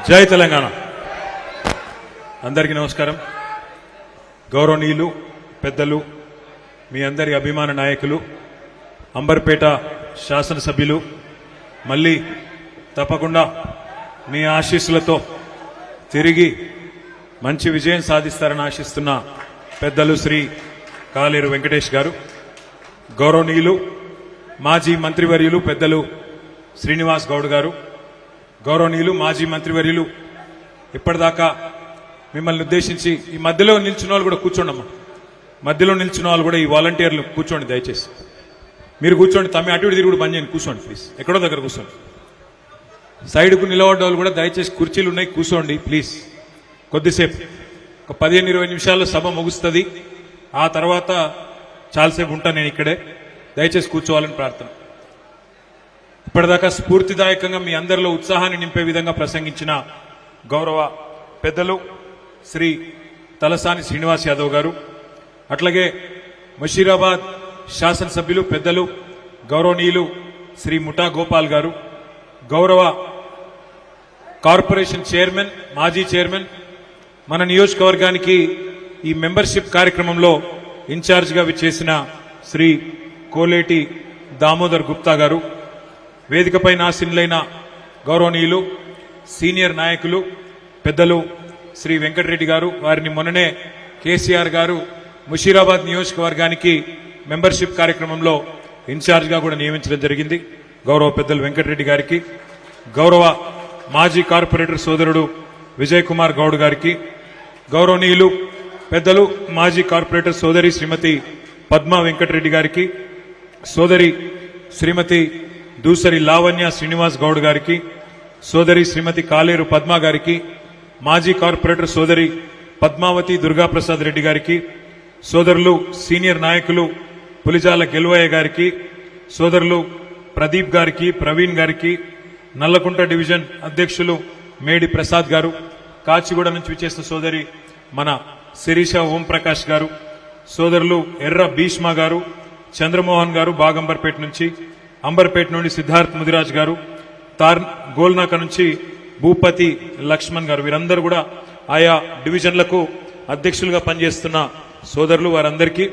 జై తెలంగాణ. అందరికీ నమస్కారం. గౌరవనీయులు పెద్దలు, మీ అందరి అభిమాన నాయకులు, అంబర్పేట శాసనసభ్యులు, మళ్ళీ తప్పకుండా మీ ఆశీస్సులతో తిరిగి మంచి విజయం సాధిస్తారని ఆశిస్తున్న పెద్దలు శ్రీ కాలేరు వెంకటేష్ గారు, గౌరవనీయులు మాజీ మంత్రివర్యులు పెద్దలు శ్రీనివాస్ గౌడ్ గారు, గౌరవనీయులు మాజీ మంత్రివర్యులు, ఇప్పటిదాకా మిమ్మల్ని ఉద్దేశించి ఈ మధ్యలో నిల్చున్న వాళ్ళు కూడా కూర్చోండమ్మా, మధ్యలో నిల్చున్న వాళ్ళు కూడా ఈ వాలంటీర్లు కూర్చోండి, దయచేసి మీరు కూర్చోండి. తమ్మి అటు ఇటు తిరుగుడు బంద్ చేయండి, కూర్చోండి ప్లీజ్, ఎక్కడో దగ్గర కూర్చోండి. సైడ్కు నిలబడ్డ వాళ్ళు కూడా దయచేసి కుర్చీలు ఉన్నాయి, కూర్చోండి ప్లీజ్. కొద్దిసేపు ఒక 15-20 నిమిషాల్లో సభ ముగుస్తుంది. ఆ తర్వాత చాలాసేపు ఉంటాను నేను ఇక్కడే, దయచేసి కూర్చోవాలని ప్రార్థన. ఇప్పటిదాకా స్ఫూర్తిదాయకంగా మీ అందరిలో ఉత్సాహాన్ని నింపే విధంగా ప్రసంగించిన గౌరవ పెద్దలు శ్రీ తలసాని శ్రీనివాస్ యాదవ్ గారు, అట్లాగే ముషీరాబాద్ శాసనసభ్యులు పెద్దలు గౌరవనీయులు శ్రీ ముఠా గోపాల్ గారు, గౌరవ కార్పొరేషన్ చైర్మన్, మాజీ చైర్మన్, మన నియోజకవర్గానికి ఈ మెంబర్షిప్ కార్యక్రమంలో ఇన్ఛార్జిగా విచ్చేసిన శ్రీ కోలేటి దామోదర్ గుప్తా గారు, వేదికపై ఆసీనులైన గౌరవనీయులు సీనియర్ నాయకులు పెద్దలు శ్రీ వెంకటరెడ్డి గారు, వారిని మొన్ననే కేసీఆర్ గారు ముషీరాబాద్ నియోజకవర్గానికి మెంబర్షిప్ కార్యక్రమంలో ఇన్ఛార్జిగా కూడా నియమించడం జరిగింది. గౌరవ పెద్దలు వెంకటరెడ్డి గారికి, గౌరవ మాజీ కార్పొరేటర్ సోదరుడు విజయ్ కుమార్ గౌడ్ గారికి, గౌరవనీయులు పెద్దలు మాజీ కార్పొరేటర్ సోదరి శ్రీమతి పద్మా వెంకటరెడ్డి గారికి, సోదరి శ్రీమతి దూసరి లావణ్య శ్రీనివాస్ గౌడ్ గారికి, సోదరి శ్రీమతి కాలేరు పద్మా గారికి, మాజీ కార్పొరేటర్ సోదరి పద్మావతి దుర్గాప్రసాద్ రెడ్డి గారికి, సోదరులు సీనియర్ నాయకులు పులిజాల గెలువయ్య గారికి, సోదరులు ప్రదీప్ గారికి, ప్రవీణ్ గారికి, నల్లకుంట డివిజన్ అధ్యక్షులు మేడి ప్రసాద్ గారు, కాచిగూడ నుంచి విచ్చేసిన సోదరి మన శిరీష ఓంప్రకాష్ గారు, సోదరులు ఎర్ర భీష్మ గారు, చంద్రమోహన్ గారు బాగంబర్పేట నుంచి, అంబర్పేట నుండి సిద్ధార్థ్ ముదిరాజ్ గారు, గోల్నాక నుంచి భూపతి లక్ష్మణ్ గారు, వీరందరూ కూడా ఆయా డివిజన్లకు అధ్యక్షులుగా పనిచేస్తున్న సోదరులు, వారందరికీ,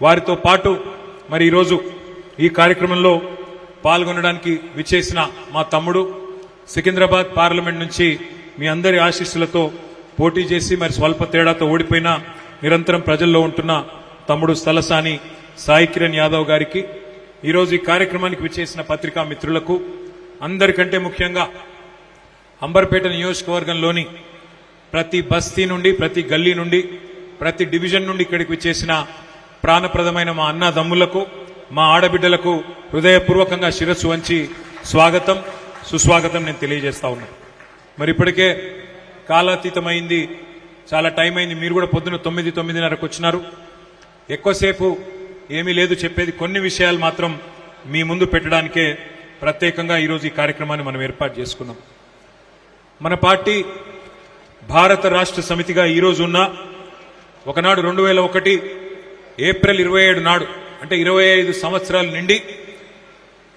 వారితో పాటు మరి ఈరోజు ఈ కార్యక్రమంలో పాల్గొనడానికి విచ్చేసిన మా తమ్ముడు, సికింద్రాబాద్ పార్లమెంట్ నుంచి మీ అందరి ఆశీస్సులతో పోటీ చేసి మరి స్వల్ప తేడాతో ఓడిపోయిన నిరంతరం ప్రజల్లో ఉంటున్న తమ్ముడు తలసాని సాయి కిరణ్ యాదవ్ గారికి, ఈరోజు ఈ కార్యక్రమానికి విచ్చేసిన పత్రికా మిత్రులకు, అందరికంటే ముఖ్యంగా అంబర్పేట నియోజకవర్గంలోని ప్రతి బస్తీ నుండి, ప్రతి గల్లీ నుండి, ప్రతి డివిజన్ నుండి ఇక్కడికి విచ్చేసిన ప్రాణప్రదమైన మా అన్నదమ్ములకు, మా ఆడబిడ్డలకు హృదయపూర్వకంగా శిరస్సు వంచి స్వాగతం సుస్వాగతం నేను తెలియజేస్తా ఉన్నాను. మరి ఇప్పటికే కాలాతీతమైంది, చాలా టైం అయింది. మీరు కూడా పొద్దున 9-9:30కు వచ్చినారు. ఎక్కువసేపు ఏమీ లేదు చెప్పేది, కొన్ని విషయాలు మాత్రం మీ ముందు పెట్టడానికే ప్రత్యేకంగా ఈరోజు ఈ కార్యక్రమాన్ని మనం ఏర్పాటు చేసుకున్నాం. మన పార్టీ భారత రాష్ట్ర సమితిగా ఈరోజు ఉన్న ఒకనాడు 2001 ఏప్రిల్ 27 నాడు, అంటే 25 సంవత్సరాలు నిండి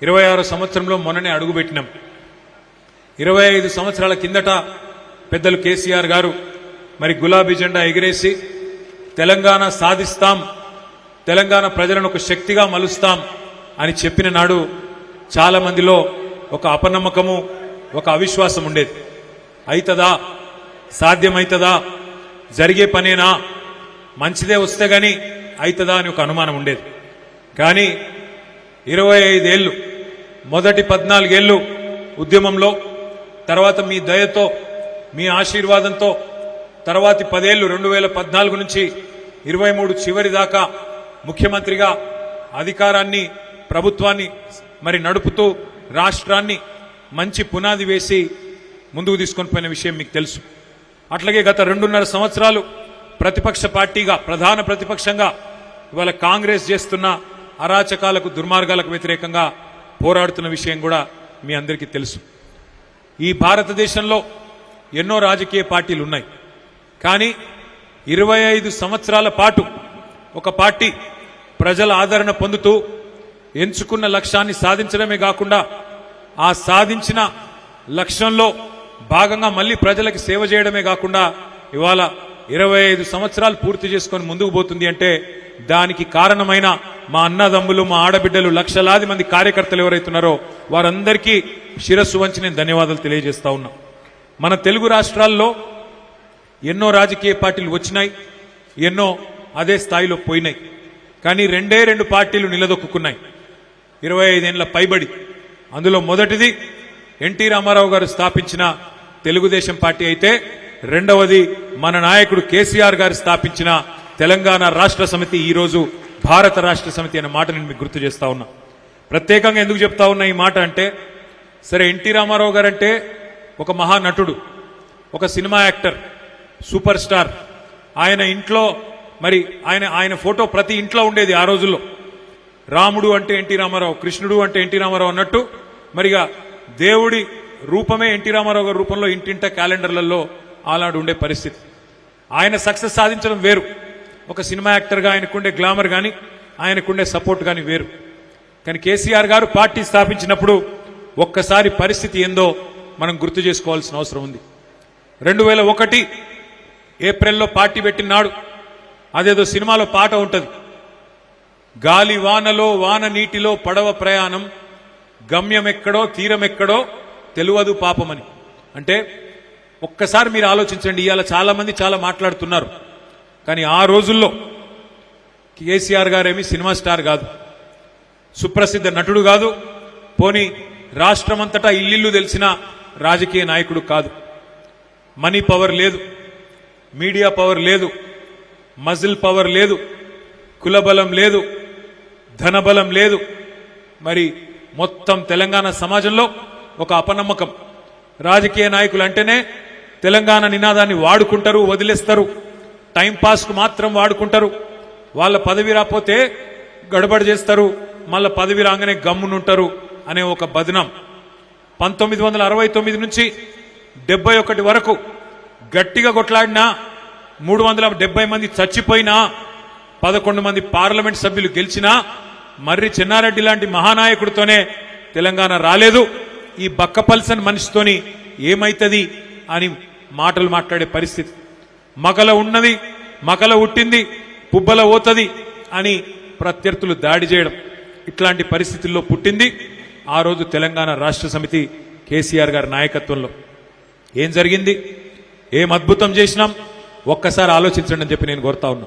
26 సంవత్సరంలో మొన్ననే అడుగుపెట్టినాం. 25 సంవత్సరాల కిందట పెద్దలు కేసీఆర్ గారు మరి గులాబీ జెండా ఎగిరేసి తెలంగాణ సాధిస్తాం, తెలంగాణ ప్రజలను ఒక శక్తిగా మలుస్తాం అని చెప్పిన నాడు చాలా మందిలో ఒక అపనమ్మకము, ఒక అవిశ్వాసం ఉండేది. అవుతుందా, సాధ్యమవుతుందా, జరిగే పనేనా, మంచిదే వస్తే గాని అవుతుందా అని ఒక అనుమానం ఉండేది. కానీ 25 ఏళ్ళు, మొదటి 14 ఏళ్ళు ఉద్యమంలో, తర్వాత మీ దయతో, మీ ఆశీర్వాదంతో, తర్వాతి 10 ఏళ్ళు 2014 నుంచి 23 చివరి దాకా ముఖ్యమంత్రిగా అధికారాన్ని, ప్రభుత్వాన్ని మరి నడుపుతూ రాష్ట్రాన్ని మంచి పునాది వేసి ముందుకు తీసుకొని పోయిన విషయం మీకు తెలుసు. అట్లాగే గత 2.5 సంవత్సరాలు ప్రతిపక్ష పార్టీగా, ప్రధాన ప్రతిపక్షంగా ఇవాళ కాంగ్రెస్ చేస్తున్న అరాచకాలకు, దుర్మార్గాలకు వ్యతిరేకంగా పోరాడుతున్న విషయం కూడా మీ అందరికీ తెలుసు. ఈ భారతదేశంలో ఎన్నో రాజకీయ పార్టీలు ఉన్నాయి. కానీ 25 సంవత్సరాల పాటు ఒక పార్టీ ప్రజల ఆదరణ పొందుతూ ఎంచుకున్న లక్ష్యాన్ని సాధించడమే కాకుండా ఆ సాధించిన లక్ష్యంలో భాగంగా మళ్ళీ ప్రజలకు సేవ చేయడమే కాకుండా ఇవాళ 25 సంవత్సరాలు పూర్తి చేసుకొని ముందుకు పోతుంది అంటే దానికి కారణమైన మా అన్నదమ్ములు, మా ఆడబిడ్డలు, లక్షలాది మంది కార్యకర్తలు ఎవరైతున్నారో వారందరికీ శిరస్సు వంచి నేను ధన్యవాదాలు తెలియజేస్తా ఉన్నా. మన తెలుగు రాష్ట్రాల్లో ఎన్నో రాజకీయ పార్టీలు వచ్చినాయి, ఎన్నో అదే స్థాయిలో పోయినాయి. కానీ రెండు పార్టీలు నిలదొక్కున్నాయి 25 ఏళ్ల పైబడి. అందులో మొదటిది ఎన్టీ రామారావు గారు స్థాపించిన తెలుగుదేశం పార్టీ అయితే, రెండవది మన నాయకుడు కేసీఆర్ గారు స్థాపించిన తెలంగాణ రాష్ట్ర సమితి, ఈరోజు భారత రాష్ట్ర సమితి అనే మాట నేను మీకు గుర్తు చేస్తా ఉన్నా. ప్రత్యేకంగా ఎందుకు చెప్తా ఉన్నా ఈ మాట అంటే, సరే ఎన్టీ రామారావు గారు అంటే ఒక మహానటుడు, ఒక సినిమా యాక్టర్, సూపర్ స్టార్. ఆయన ఇంట్లో మరి ఆయన ఫోటో ప్రతి ఇంట్లో ఉండేది ఆ రోజుల్లో. రాముడు అంటే ఎన్టీ రామారావు, కృష్ణుడు అంటే ఎన్టీ రామారావు అన్నట్టు మరిగా దేవుడి రూపమే ఎన్టీ రామారావు గారి రూపంలో ఇంటింట క్యాలెండర్లలో అలాంటి ఉండే పరిస్థితి. ఆయన సక్సెస్ సాధించడం వేరు, ఒక సినిమా యాక్టర్గా ఆయనకుండే గ్లామర్ కానీ ఆయనకుండే సపోర్ట్ కానీ వేరు. కానీ కేసీఆర్ గారు పార్టీ స్థాపించినప్పుడు ఒక్కసారి పరిస్థితి ఏందో మనం గుర్తు చేసుకోవాల్సిన అవసరం ఉంది. 2001 ఏప్రిల్లో పార్టీ పెట్టినాడు. అదేదో సినిమాలో పాట ఉంటుంది, గాలి వానలో వాన నీటిలో పడవ ప్రయాణం, గమ్యమెక్కడో తీరమెక్కడో తెలువదు పాపమని. అంటే ఒక్కసారి మీరు ఆలోచించండి. ఇవాళ చాలా మంది చాలా మాట్లాడుతున్నారు, కానీ ఆ రోజుల్లో కేసీఆర్ గారేమి సినిమా స్టార్ కాదు, సుప్రసిద్ధ నటుడు కాదు, పోని రాష్ట్రమంతటా ఇల్లిల్లు తెలిసిన రాజకీయ నాయకుడు కాదు. మనీ పవర్ లేదు, మీడియా పవర్ లేదు, మజిల్ పవర్ లేదు, కులబలం లేదు, ధనబలం లేదు. మరి మొత్తం తెలంగాణ సమాజంలో ఒక అపనమ్మకం. రాజకీయ నాయకులు అంటేనే తెలంగాణ నినాదాన్ని వాడుకుంటారు, వదిలేస్తారు, టైంపాస్కు మాత్రం వాడుకుంటారు. వాళ్ళ పదవి రాకపోతే గడబడి చేస్తారు, మళ్ళా పదవి రాగానే గమ్మునుంటారు అనే ఒక బదనాం. 1969 నుంచి 71 వరకు గట్టిగా కొట్లాడినా 370 మంది చచ్చిపోయినా 11 మంది పార్లమెంట్ సభ్యులు గెలిచినా మర్రి చెన్నారెడ్డి లాంటి మహానాయకుడితోనే తెలంగాణ రాలేదు. ఈ బక్కపల్సన్ మనిషితోని ఏమైతుంది అని మాటలు మాట్లాడే పరిస్థితి. మగల ఉన్నది, మగల ఉట్టింది, పుబ్బల పోతుంది అని ప్రత్యర్థులు దాడి చేయడం, ఇట్లాంటి పరిస్థితుల్లో పుట్టింది ఆ రోజు తెలంగాణ రాష్ట్ర సమితి కేసీఆర్ గారి నాయకత్వంలో. ఏం జరిగింది, ఏం అద్భుతం చేసినాం ఒక్కసారి ఆలోచించండి అని చెప్పి నేను కోరుతా ఉన్నా.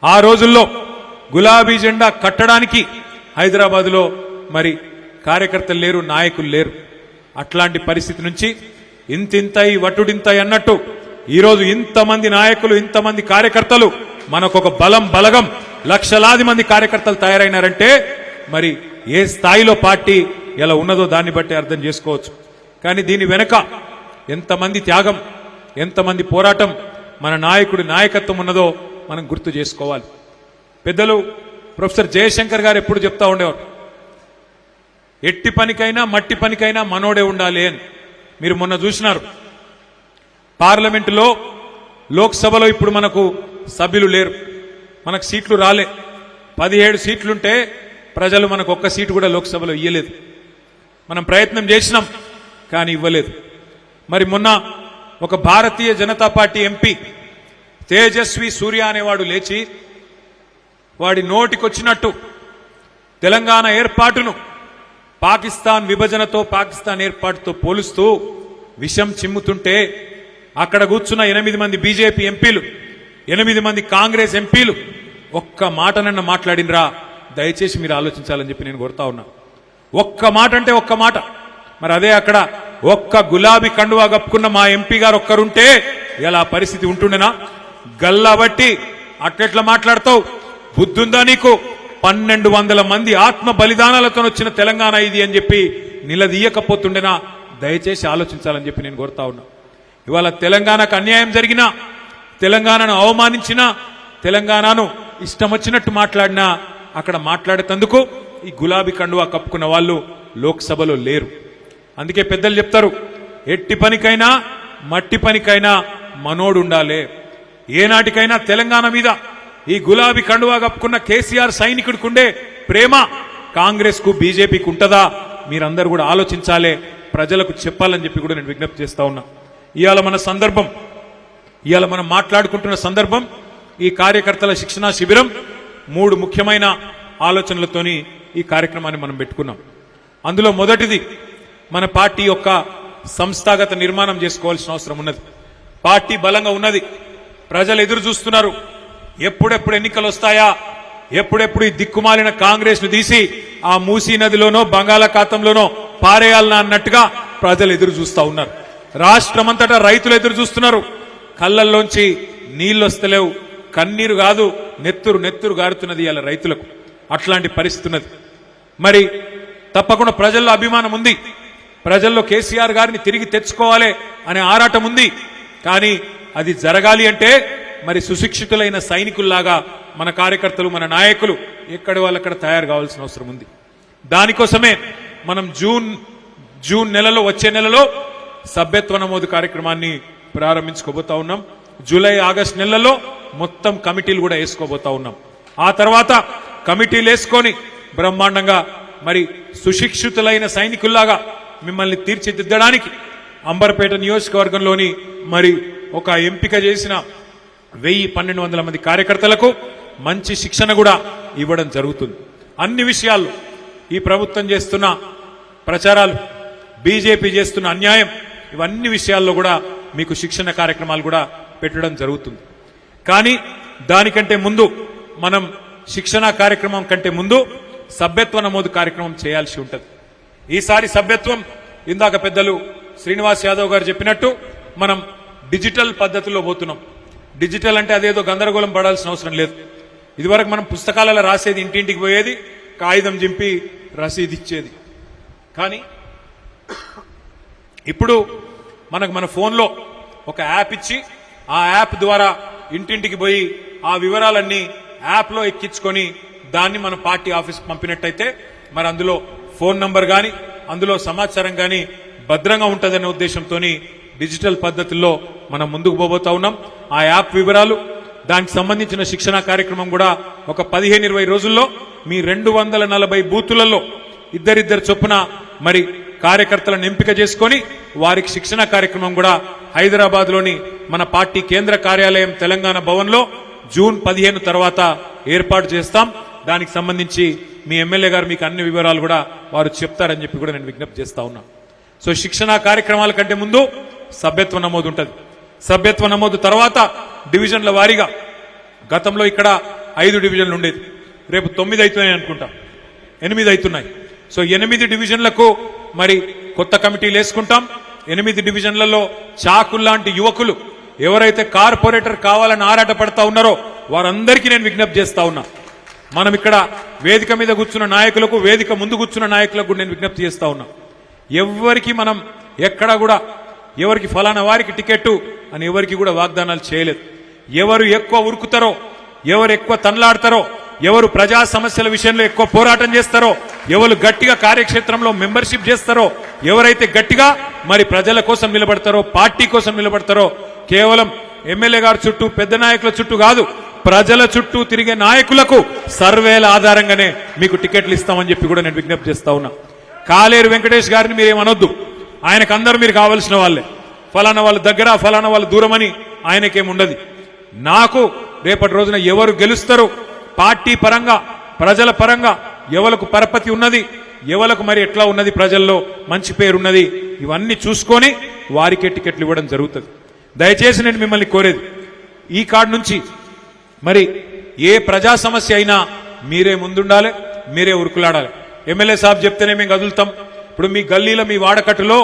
ఆ రోజుల్లో గులాబీ జెండా కట్టడానికి హైదరాబాద్లో మరి కార్యకర్తలు లేరు, నాయకులు లేరు. అట్లాంటి పరిస్థితి నుంచి ఇంతింతై వటుడింతై అన్నట్టు ఈరోజు ఇంతమంది నాయకులు, ఇంతమంది కార్యకర్తలు, మనకొక బలగం లక్షలాది మంది కార్యకర్తలు తయారైనారంటే మరి ఏ స్థాయిలో పార్టీ ఎలా ఉన్నదో దాన్ని బట్టి అర్థం చేసుకోవచ్చు. కానీ దీని వెనక ఎంతమంది త్యాగం, ఎంతమంది పోరాటం, మన నాయకుడి నాయకత్వం ఉన్నదో మనం గుర్తు చేసుకోవాలి. పెద్దలు ప్రొఫెసర్ జయశంకర్ గారు ఎప్పుడు చెప్తా ఉండేవారు, ఎట్టి పనికైనా మట్టి పనికైనా మనోడే ఉండాలి అని. మీరు మొన్న చూసినారు పార్లమెంటులో, లోక్సభలో ఇప్పుడు మనకు సభ్యులు లేరు, మనకు సీట్లు రాలే. 17 సీట్లుంటే ప్రజలు మనకు ఒక్క సీటు కూడా లోక్సభలో ఇవ్వలేదు. మనం ప్రయత్నం చేసినాం కానీ ఇవ్వలేదు. మరి మొన్న ఒక భారతీయ జనతా పార్టీ ఎంపీ తేజస్వి సూర్య అనేవాడు లేచి వాడి నోటికొచ్చినట్టు తెలంగాణ ఏర్పాటును పాకిస్తాన్ విభజనతో, పాకిస్తాన్ ఏర్పాటుతో పోలుస్తూ విషం చిమ్ముతుంటే అక్కడ కూర్చున్న 8 మంది బీజేపీ ఎంపీలు, 8 మంది కాంగ్రెస్ ఎంపీలు ఒక్క మాటనన్న మాట్లాడినరా? దయచేసి మీరు ఆలోచించాలని చెప్పి నేను కోరుతా ఉన్నా. ఒక్క మాట అంటే ఒక్క మాట. మరి అదే అక్కడ ఒక్క గులాబీ కండువా కప్పుకున్న మా ఎంపీ గారు ఒక్కరుంటే ఇలా పరిస్థితి ఉంటుండేనా? గల్లాబట్టి అట్లెట్లా మాట్లాడతావు? బుద్ధుందా నీకు? 1200 మంది ఆత్మ బలిదానాలతో వచ్చిన తెలంగాణ ఇది అని చెప్పి నిలదీయకపోతుండేనా? దయచేసి ఆలోచించాలని చెప్పి నేను కోరుతా ఉన్నా. ఇవాళ తెలంగాణకు అన్యాయం జరిగినా, తెలంగాణను అవమానించినా, తెలంగాణను ఇష్టం వచ్చినట్టు మాట్లాడినా అక్కడ మాట్లాడేందుకు ఈ గులాబీ కండువా కప్పుకున్న వాళ్ళు లోక్సభలో లేరు. అందుకే పెద్దలు చెప్తారు, ఎట్టి పనికైనా మట్టి పనికైనా మనోడు ఉండాలి. ఏనాటికైనా తెలంగాణ మీద ఈ గులాబీ కండువా కప్పుకున్న కేసీఆర్ సైనికుడికి ఉండే ప్రేమ కాంగ్రెస్ కు, బీజేపీకి ఉంటుందా? మీరందరూ కూడా ఆలోచించాలి. ప్రజలకు చెప్పాలని చెప్పి కూడా నేను విజ్ఞప్తి చేస్తా ఉన్నా. ఇవాళ మన సందర్భం, ఇవాళ మనం మాట్లాడుకుంటున్న సందర్భం ఈ కార్యకర్తల శిక్షణా శిబిరం 3 ముఖ్యమైన ఆలోచనలతోని ఈ కార్యక్రమాన్ని మనం పెట్టుకున్నాం. అందులో మొదటిది మన పార్టీ యొక్క సంస్థాగత నిర్మాణం చేసుకోవాల్సిన అవసరం ఉన్నది. పార్టీ బలంగా ఉన్నది, ప్రజలు ఎదురు చూస్తున్నారు. ఎప్పుడెప్పుడు ఎన్నికలు వస్తాయా, ఎప్పుడెప్పుడు ఈ దిక్కుమాలిన కాంగ్రెస్ ను తీసి ఆ మూసీ నదిలోనో బంగాళాఖాతంలోనో పారేయాలన్నా అన్నట్టుగా ప్రజలు ఎదురు చూస్తా ఉన్నారు. రాష్ట్రమంతటా రైతులు ఎదురు చూస్తున్నారు. కళ్ళల్లోంచి నీళ్లు వస్తలేవు, కన్నీరు కాదు నెత్తురు గారుతున్నది ఇవాళ రైతులకు. అట్లాంటి పరిస్థితి ఉన్నది. మరి తప్పకుండా ప్రజల్లో అభిమానం ఉంది, ప్రజల్లో కేసీఆర్ గారిని తిరిగి తెచ్చుకోవాలి అనే ఆరాటం ఉంది. కానీ అది జరగాలి అంటే మరి సుశిక్షితులైన సైనికుల్లాగా మన కార్యకర్తలు, మన నాయకులు ఎక్కడి వాళ్ళక్కడ తయారు కావాల్సిన అవసరం ఉంది. దానికోసమే మనం జూన్ నెలలో, వచ్చే నెలలో సభ్యత్వ నమోదు కార్యక్రమాన్ని ప్రారంభించుకోబోతా ఉన్నాం. జూలై, ఆగస్టు నెలలో మొత్తం కమిటీలు కూడా వేసుకోబోతా ఉన్నాం. ఆ తర్వాత కమిటీలు వేసుకొని బ్రహ్మాండంగా మరి సుశిక్షితులైన సైనికుల్లాగా మిమ్మల్ని తీర్చిదిద్దడానికి అంబర్పేట నియోజకవర్గంలోని మరి ఒక ఎంపిక చేసిన 1000-1200 మంది కార్యకర్తలకు మంచి శిక్షణ కూడా ఇవ్వడం జరుగుతుంది. అన్ని విషయాల్లో ఈ ప్రభుత్వం చేస్తున్న ప్రచారాలు, బీజేపీ చేస్తున్న అన్యాయం, ఇవన్నీ విషయాల్లో కూడా మీకు శిక్షణ కార్యక్రమాలు కూడా పెట్టడం జరుగుతుంది. కానీ దానికంటే ముందు మనం శిక్షణ కార్యక్రమం కంటే ముందు సభ్యత్వ నమోదు కార్యక్రమం చేయాల్సి ఉంటుంది. ఈసారి సభ్యత్వం ఇందాక పెద్దలు శ్రీనివాస్ యాదవ్ గారు చెప్పినట్టు మనం డిజిటల్ పద్ధతిలో పోతున్నాం. డిజిటల్ అంటే అదేదో గందరగోళం పడాల్సిన అవసరం లేదు. ఇదివరకు మనం పుస్తకాలలో రాసేది, ఇంటింటికి పోయేది, కాగితం చింపి రసీదు ఇచ్చేది. కానీ ఇప్పుడు మనకు మన ఫోన్లో ఒక యాప్ ఇచ్చి ఆ యాప్ ద్వారా ఇంటింటికి పోయి ఆ వివరాలన్నీ యాప్లో ఎక్కించుకొని దాన్ని మన పార్టీ ఆఫీస్కి పంపినట్టయితే మరి అందులో ఫోన్ నంబర్ కానీ అందులో సమాచారం కానీ భద్రంగా ఉంటుందనే ఉద్దేశంతో డిజిటల్ పద్ధతుల్లో మనం ముందుకు పోబోతా ఉన్నాం. ఆ యాప్ వివరాలు, దానికి సంబంధించిన శిక్షణ కార్యక్రమం కూడా ఒక 15-20 రోజుల్లో మీ 240 బూతులలో ఇద్దరిద్దరు చొప్పున మరి కార్యకర్తలను ఎంపిక చేసుకొని వారికి శిక్షణ కార్యక్రమం కూడా హైదరాబాద్ లోని మన పార్టీ కేంద్ర కార్యాలయం తెలంగాణ భవన్ లో జూన్ 15 తర్వాత ఏర్పాటు చేస్తాం. దానికి సంబంధించి మీ ఎమ్మెల్యే గారు మీకు అన్ని వివరాలు కూడా వారు చెప్తారని చెప్పి కూడా నేను విజ్ఞప్తి చేస్తా ఉన్నా. సో శిక్షణ కార్యక్రమాల కంటే ముందు సభ్యత్వ నమోదు ఉంటుంది. సభ్యత్వ నమోదు తర్వాత డివిజన్ల వారీగా, గతంలో ఇక్కడ 5 డివిజన్లు ఉండేది, రేపు 9 అవుతున్నాయి అనుకుంటా, 8 అవుతున్నాయి. సో 8 డివిజన్లకు మరి కొత్త కమిటీలు వేసుకుంటాం. 8 డివిజన్లలో చాకుల్లాంటి యువకులు ఎవరైతే కార్పొరేటర్ కావాలని ఆరాట పడతా ఉన్నారో వారందరికీ నేను విజ్ఞప్తి చేస్తా ఉన్నా. మనం ఇక్కడ వేదిక మీద కూర్చున్న నాయకులకు, వేదిక ముందు కూర్చున్న నాయకులకు నేను విజ్ఞప్తి చేస్తా ఉన్నా. ఎవరికి మనం ఎక్కడా కూడా ఎవరికి ఫలానా వారికి టికెట్ అని ఎవరికి కూడా వాగ్దానాలు చేయలేదు. ఎవరు ఎక్కువ ఉరుకుతారో, ఎవరు ఎక్కువ తన్లాడతారో, ఎవరు ప్రజా సమస్యల విషయంలో ఎక్కువ పోరాటం చేస్తారో, ఎవరు గట్టిగా కార్యక్షేత్రంలో మెంబర్షిప్ చేస్తారో, ఎవరైతే గట్టిగా మరి ప్రజల కోసం నిలబడతారో, పార్టీ కోసం నిలబడతారో, కేవలం ఎమ్మెల్యే గారి చుట్టూ, పెద్ద నాయకుల చుట్టూ కాదు, ప్రజల చుట్టూ తిరిగే నాయకులకు సర్వేల ఆధారంగానే మీకు టికెట్లు ఇస్తామని చెప్పి కూడా నేను విజ్ఞప్తి చేస్తా ఉన్నా. కాలేరు వెంకటేష్ గారిని మీరేమనొద్దు, ఆయనకు అందరూ మీరు కావాల్సిన వాళ్ళే. ఫలానా వాళ్ళ దగ్గర, ఫలానా వాళ్ళ దూరమని ఆయనకేముండదు. నాకు రేపటి రోజున ఎవరు గెలుస్తారో పార్టీ పరంగా, ప్రజల పరంగా ఎవలకు పరపతి ఉన్నది, ఎవలకు మరి ఎట్లా ఉన్నది, ప్రజల్లో మంచి పేరున్నది, ఇవన్నీ చూసుకొని వారికే టికెట్లు ఇవ్వడం జరుగుతుంది. దయచేసి నేను మిమ్మల్ని కోరేది, ఈ కార్డు నుంచి మరి ఏ ప్రజా సమస్య అయినా మీరే ముందుండాలి, మీరే ఉరుకులాడాలి. ఎమ్మెల్యే సాబ్ చెప్తేనే మేము కదులుతాం. ఇప్పుడు మీ గల్లీలో, మీ వాడకట్టులో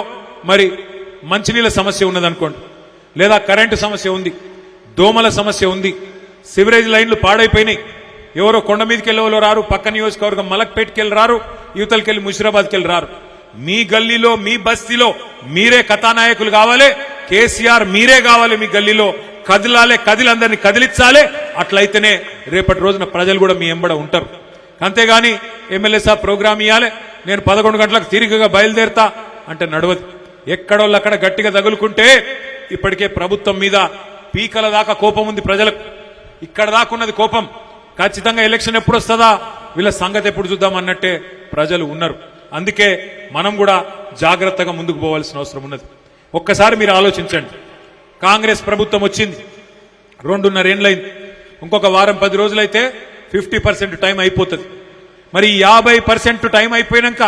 మరి మంచినీళ్ళ సమస్య ఉన్నదనుకోండి, లేదా కరెంటు సమస్య ఉంది, దోమల సమస్య ఉంది, సివరేజ్ లైన్లు పాడైపోయినాయి, ఎవరో కొండ మీదకి వెళ్ళేవాళ్ళు రారు, పక్క నియోజకవర్గం మలక్పేట్కి వెళ్ళి రారు, యువతలకి వెళ్ళి ముషిరాబాద్కి వెళ్ళి రారు. మీ గల్లీలో, మీ బస్తీలో మీరే కథానాయకులు కావాలి, కేసీఆర్ మీరే కావాలి. మీ గల్లీలో కదిలాలే, కదిలందరినీ కదిలించాలే. అట్లయితేనే రేపటి రోజున ప్రజలు కూడా మీ ఎంబడ ఉంటారు. అంతేగాని ఎమ్మెల్యే సాబ్ ప్రోగ్రామ్ ఇవ్వాలి, నేను 11 గంటలకు తిరిగిగా బయలుదేరుతా అంటే నడవదు. ఎక్కడోళ్ళు అక్కడ గట్టిగా తగులుకుంటే ఇప్పటికే ప్రభుత్వం మీద పీకల దాకా కోపం ఉంది ప్రజలకు. ఇక్కడ దాకున్నది కోపం. ఖచ్చితంగా ఎలక్షన్ ఎప్పుడు వస్తుందా, వీళ్ళ సంగతి ఎప్పుడు చూద్దాం అన్నట్టే ప్రజలు ఉన్నారు. అందుకే మనం కూడా జాగ్రత్తగా ముందుకు పోవాల్సిన అవసరం ఉన్నది. ఒక్కసారి మీరు ఆలోచించండి. కాంగ్రెస్ ప్రభుత్వం వచ్చింది 2.5 ఏళ్లైంది. ఇంకొక వారం 10 రోజులైతే 50% టైం అయిపోతుంది. మరి 50% టైం అయిపోయినాక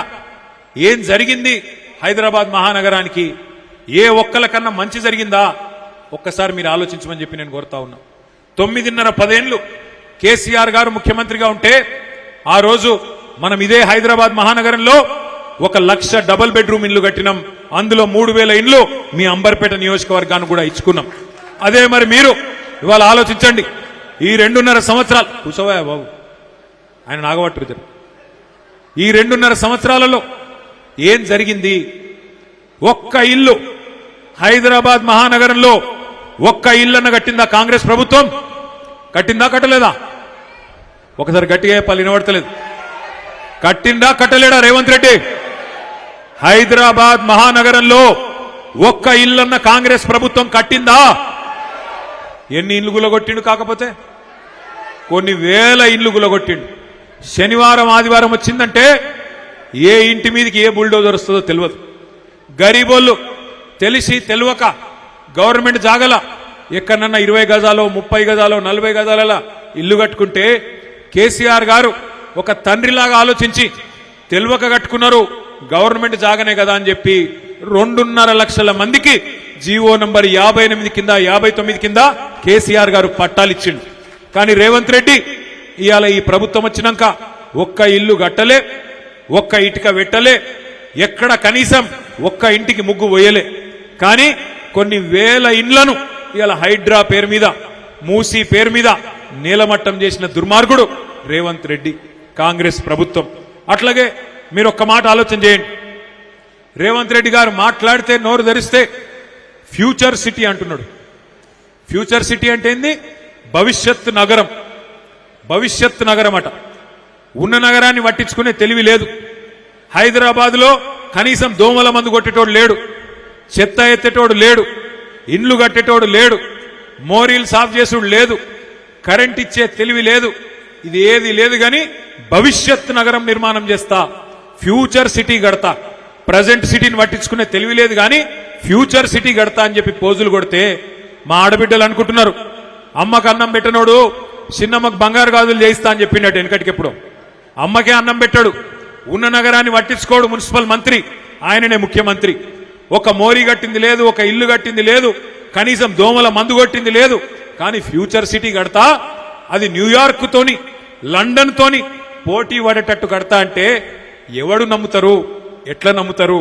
ఏం జరిగింది హైదరాబాద్ మహానగరానికి? ఏ ఒక్కలకన్నా మంచి జరిగిందా? ఒక్కసారి మీరు ఆలోచించమని చెప్పి నేను కోరుతా ఉన్నా. 9.5-10 ఏళ్లు కేసీఆర్ గారు ముఖ్యమంత్రిగా ఉంటే ఆ రోజు మనం ఇదే హైదరాబాద్ మహానగరంలో 1,00,000 డబుల్ బెడ్రూమ్ ఇళ్లు కట్టినాం. అందులో 3,000 ఇండ్లు మీ అంబర్పేట నియోజకవర్గాన్ని కూడా ఇచ్చుకున్నాం. అదే మరి మీరు ఇవాళ ఆలోచించండి. ఈ 2.5 సంవత్సరాలు కూర్చోవా బాబు, ఆయన నాగవట్టు, ఈ 2.5 సంవత్సరాలలో ఏం జరిగింది? ఒక్క ఇల్లు హైదరాబాద్ మహానగరంలో ఒక్క ఇల్లన్న కట్టిందా కాంగ్రెస్ ప్రభుత్వం? కట్టిందా కట్టలేదా? ఒకసారి గట్టిగా చెప్పాలి, వినబడతలేదు. కట్టిందా కట్టలేడా రేవంత్ రెడ్డి? హైదరాబాద్ మహానగరంలో ఒక్క ఇల్లన్న కాంగ్రెస్ ప్రభుత్వం కట్టిందా? ఎన్ని ఇల్లు గులగొట్టిండు? కాకపోతే కొన్ని వేల ఇల్లు గులగొట్టిండు. శనివారం ఆదివారం వచ్చిందంటే ఏ ఇంటి మీదకి ఏ బుల్డోజర్ వస్తుందో తెలియదు. గరీబోళ్ళు తెలిసి తెలియక గవర్నమెంట్ జాగల ఎక్కడన్నా 20 గజాలో 30 గజాలో 40 గజాలలో ఇల్లు కట్టుకుంటే కేసీఆర్ గారు ఒక తండ్రిలాగా ఆలోచించి తెలియక కట్టుకున్నారు. గవర్నమెంట్ జాగనే కదా అని చెప్పి 2.5 లక్షల మందికి జీవో నంబర్ 58 కింద 59 కింద కేసీఆర్ గారు పట్టాలిచ్చిండు. కానీ రేవంత్ రెడ్డి ఇవాళ ఈ ప్రభుత్వం వచ్చినాక ఒక్క ఇల్లు కట్టలే, ఒక్క ఇటుక పెట్టలే, ఎక్కడ కనీసం ఒక్క ఇంటికి ముగ్గు పోయలే. కానీ కొన్ని వేల ఇండ్లను ఇవాళ హైడ్రా పేరు మీద, మూసీ పేరు మీద నీలమట్టం చేసిన దుర్మార్గుడు రేవంత్ రెడ్డి, కాంగ్రెస్ ప్రభుత్వం. అట్లాగే మీరు ఒక్క మాట ఆలోచన చేయండి. రేవంత్ రెడ్డి గారు మాట్లాడితే నోరు ధరిస్తే ఫ్యూచర్ సిటీ అంటున్నాడు. ఫ్యూచర్ సిటీ అంటే ఏంది? భవిష్యత్ నగరం. భవిష్యత్ నగరం అట. ఉన్న నగరాన్ని పట్టించుకునే తెలివి లేదు. హైదరాబాద్ లో కనీసం దోమల మందు కొట్టేటోడు లేడు, చెత్త ఎత్తేటోడు లేడు, ఇండ్లు కట్టేటోడు లేడు, మోరీలు సాఫ్ చేసుడు లేదు, కరెంట్ ఇచ్చే తెలివి లేదు. ఇది ఏది లేదు. గాని భవిష్యత్ నగరం నిర్మాణం చేస్తా, ఫ్యూచర్ సిటీ గడతా. ప్రజెంట్ సిటీని పట్టించుకునే తెలివి లేదు గాని ఫ్యూచర్ సిటీ గడతా అని చెప్పి పోజులు కొడితే మా ఆడబిడ్డలు అనుకుంటున్నారు అమ్మకు అన్నం పెట్టనోడు చిన్నమ్మకు బంగారు గాజులు చేయిస్తా అని చెప్పిండట. వెనకటికెప్పుడు అమ్మకే అన్నం పెట్టాడు, ఉన్న నగరాన్ని పట్టించుకోడు మున్సిపల్ మంత్రి, ఆయననే ముఖ్యమంత్రి. ఒక మోరీ కట్టింది లేదు, ఒక ఇల్లు కట్టింది లేదు, కనీసం దోమల మందు కొట్టింది లేదు. కానీ ఫ్యూచర్ సిటీ కడతా, అది న్యూయార్క్ తోని లండన్ తోని పోటీ పడేటట్టు కడతా అంటే ఎవడు నమ్ముతారు? ఎట్లా నమ్ముతారు?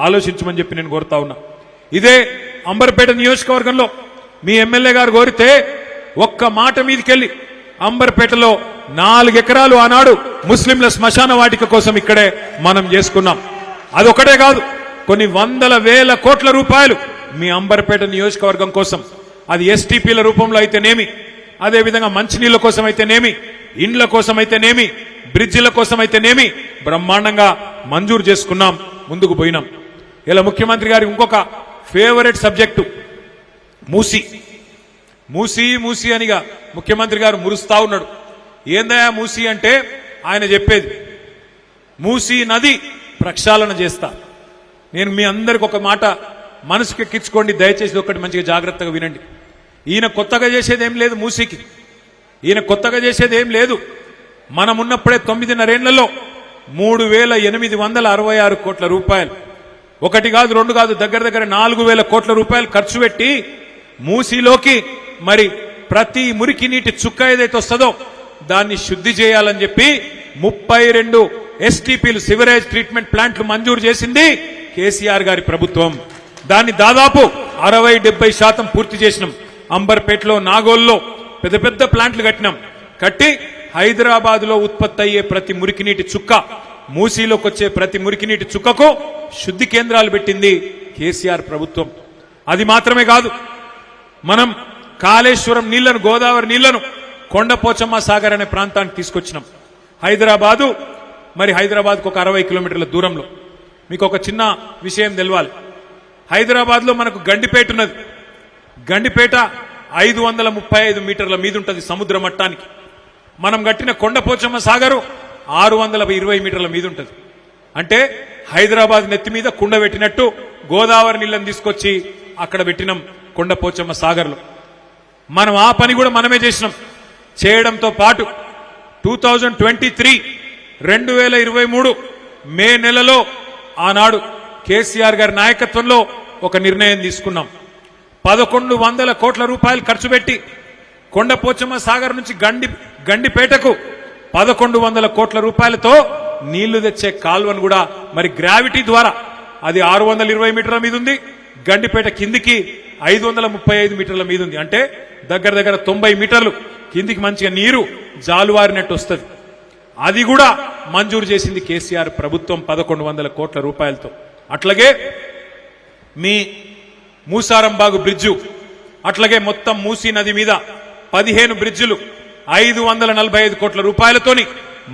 ఆలోచించమని చెప్పి నేను కోరుతా ఉన్నా. ఇదే అంబర్పేట నియోజకవర్గంలో మీ ఎమ్మెల్యే గారు కోరితే ఒక్క మాట మీదకెళ్ళి అంబర్పేటలో 4 ఎకరాలు ఆనాడు ముస్లింల శ్మశాన వాటిక కోసం ఇక్కడే మనం చేసుకున్నాం. అదొకటే కాదు, కొన్ని వందల వేల కోట్ల రూపాయలు మీ అంబర్పేట నియోజకవర్గం కోసం, అది ఎస్టీపీల రూపంలో అయితేనేమి, అదేవిధంగా మంచినీళ్ల కోసం అయితేనేమి, ఇండ్ల కోసం అయితేనేమి, బ్రిడ్జిల కోసం అయితేనేమి బ్రహ్మాండంగా మంజూరు చేసుకున్నాం, ముందుకు పోయినాం. ఇలా ముఖ్యమంత్రి గారి ఇంకొక ఫేవరెట్ సబ్జెక్టు మూసీ. మూసీ మూసీ అనిగా ముఖ్యమంత్రి గారు మురుస్తా ఉన్నాడు. ఏందయా మూసీ అంటే ఆయన చెప్పేది, మూసీ నది ప్రక్షాళన చేస్తా. నేను మీ అందరికి ఒక మాట మనసుకు ఎక్కించుకోండి దయచేసి, ఒకటి మంచిగా జాగ్రత్తగా వినండి. ఈయన కొత్తగా చేసేది ఏం లేదు మూసీకి, ఈయన కొత్తగా చేసేది ఏం లేదు. మనం ఉన్నప్పుడే 9.5 ఏళ్లలో 3,866 కోట్ల రూపాయలు, ఒకటి కాదు రెండు కాదు, దగ్గర దగ్గర 4,000 కోట్ల రూపాయలు ఖర్చు పెట్టి మూసీలోకి మరి ప్రతి మురికి నీటి చుక్క ఏదైతే వస్తుందో దాన్ని శుద్ధి చేయాలని చెప్పి 32 ఎస్టీపీలు సివరేజ్ ట్రీట్మెంట్ ప్లాంట్లు మంజూరు చేసింది కేసీఆర్ గారి ప్రభుత్వం. దాన్ని దాదాపు 60-70% పూర్తి చేసినాం. అంబర్పేటలో, నాగోల్లో పెద్ద పెద్ద ప్లాంట్లు కట్టినాం. కట్టి హైదరాబాద్ లో ఉత్పత్తి అయ్యే ప్రతి మురికి నీటి చుక్క, మూసీలోకి వచ్చే ప్రతి మురికి నీటి చుక్కకు శుద్ధి కేంద్రాలు పెట్టింది కేసీఆర్ ప్రభుత్వం. అది మాత్రమే కాదు, మనం కాళేశ్వరం నీళ్లను, గోదావరి నీళ్లను కొండపోచమ్మ సాగర్ అనే ప్రాంతానికి తీసుకొచ్చినాం. హైదరాబాదు, మరి హైదరాబాద్కు ఒక 60 కిలోమీటర్ల దూరంలో. మీకు ఒక చిన్న విషయం తెలవాలి. హైదరాబాద్ లో మనకు గండిపేట ఉన్నది. గండిపేట 535 మీటర్ల మీద ఉంటుంది సముద్ర మట్టానికి. మనం కట్టిన కొండపోచమ్మ సాగరు 620 మీటర్ల మీద ఉంటుంది. అంటే హైదరాబాద్ నెత్తి మీద కుండ పెట్టినట్టు గోదావరి నీళ్ళని తీసుకొచ్చి అక్కడ పెట్టినాం కొండపోచమ్మ సాగర్లో. మనం ఆ పని కూడా మనమే చేసినాం. చేయడంతో పాటు 2023 మే నెలలో ఆనాడు కేసీఆర్ గారి నాయకత్వంలో ఒక నిర్ణయం తీసుకున్నాం. 1100 కోట్ల రూపాయలు ఖర్చు పెట్టి కొండపోచమ్మ సాగర్ నుంచి గండిపేటకు 1100 కోట్ల రూపాయలతో నీళ్లు తెచ్చే కాల్వను కూడా మరి గ్రావిటీ ద్వారా, అది 620 మీటర్ల మీద ఉంది, గండిపేట కిందికి 535 మీటర్ల మీద ఉంది. అంటే దగ్గర దగ్గర 90 మీటర్లు కిందికి మంచిగా నీరు జాలువారినట్టు వస్తుంది. అది కూడా మంజూరు చేసింది కేసీఆర్ ప్రభుత్వం 1100 కోట్ల రూపాయలతో. అట్లాగే మీ మూసారంబాగు బ్రిడ్జు, అట్లాగే మొత్తం మూసీ నది మీద 15 బ్రిడ్జిలు 545 కోట్ల రూపాయలతోని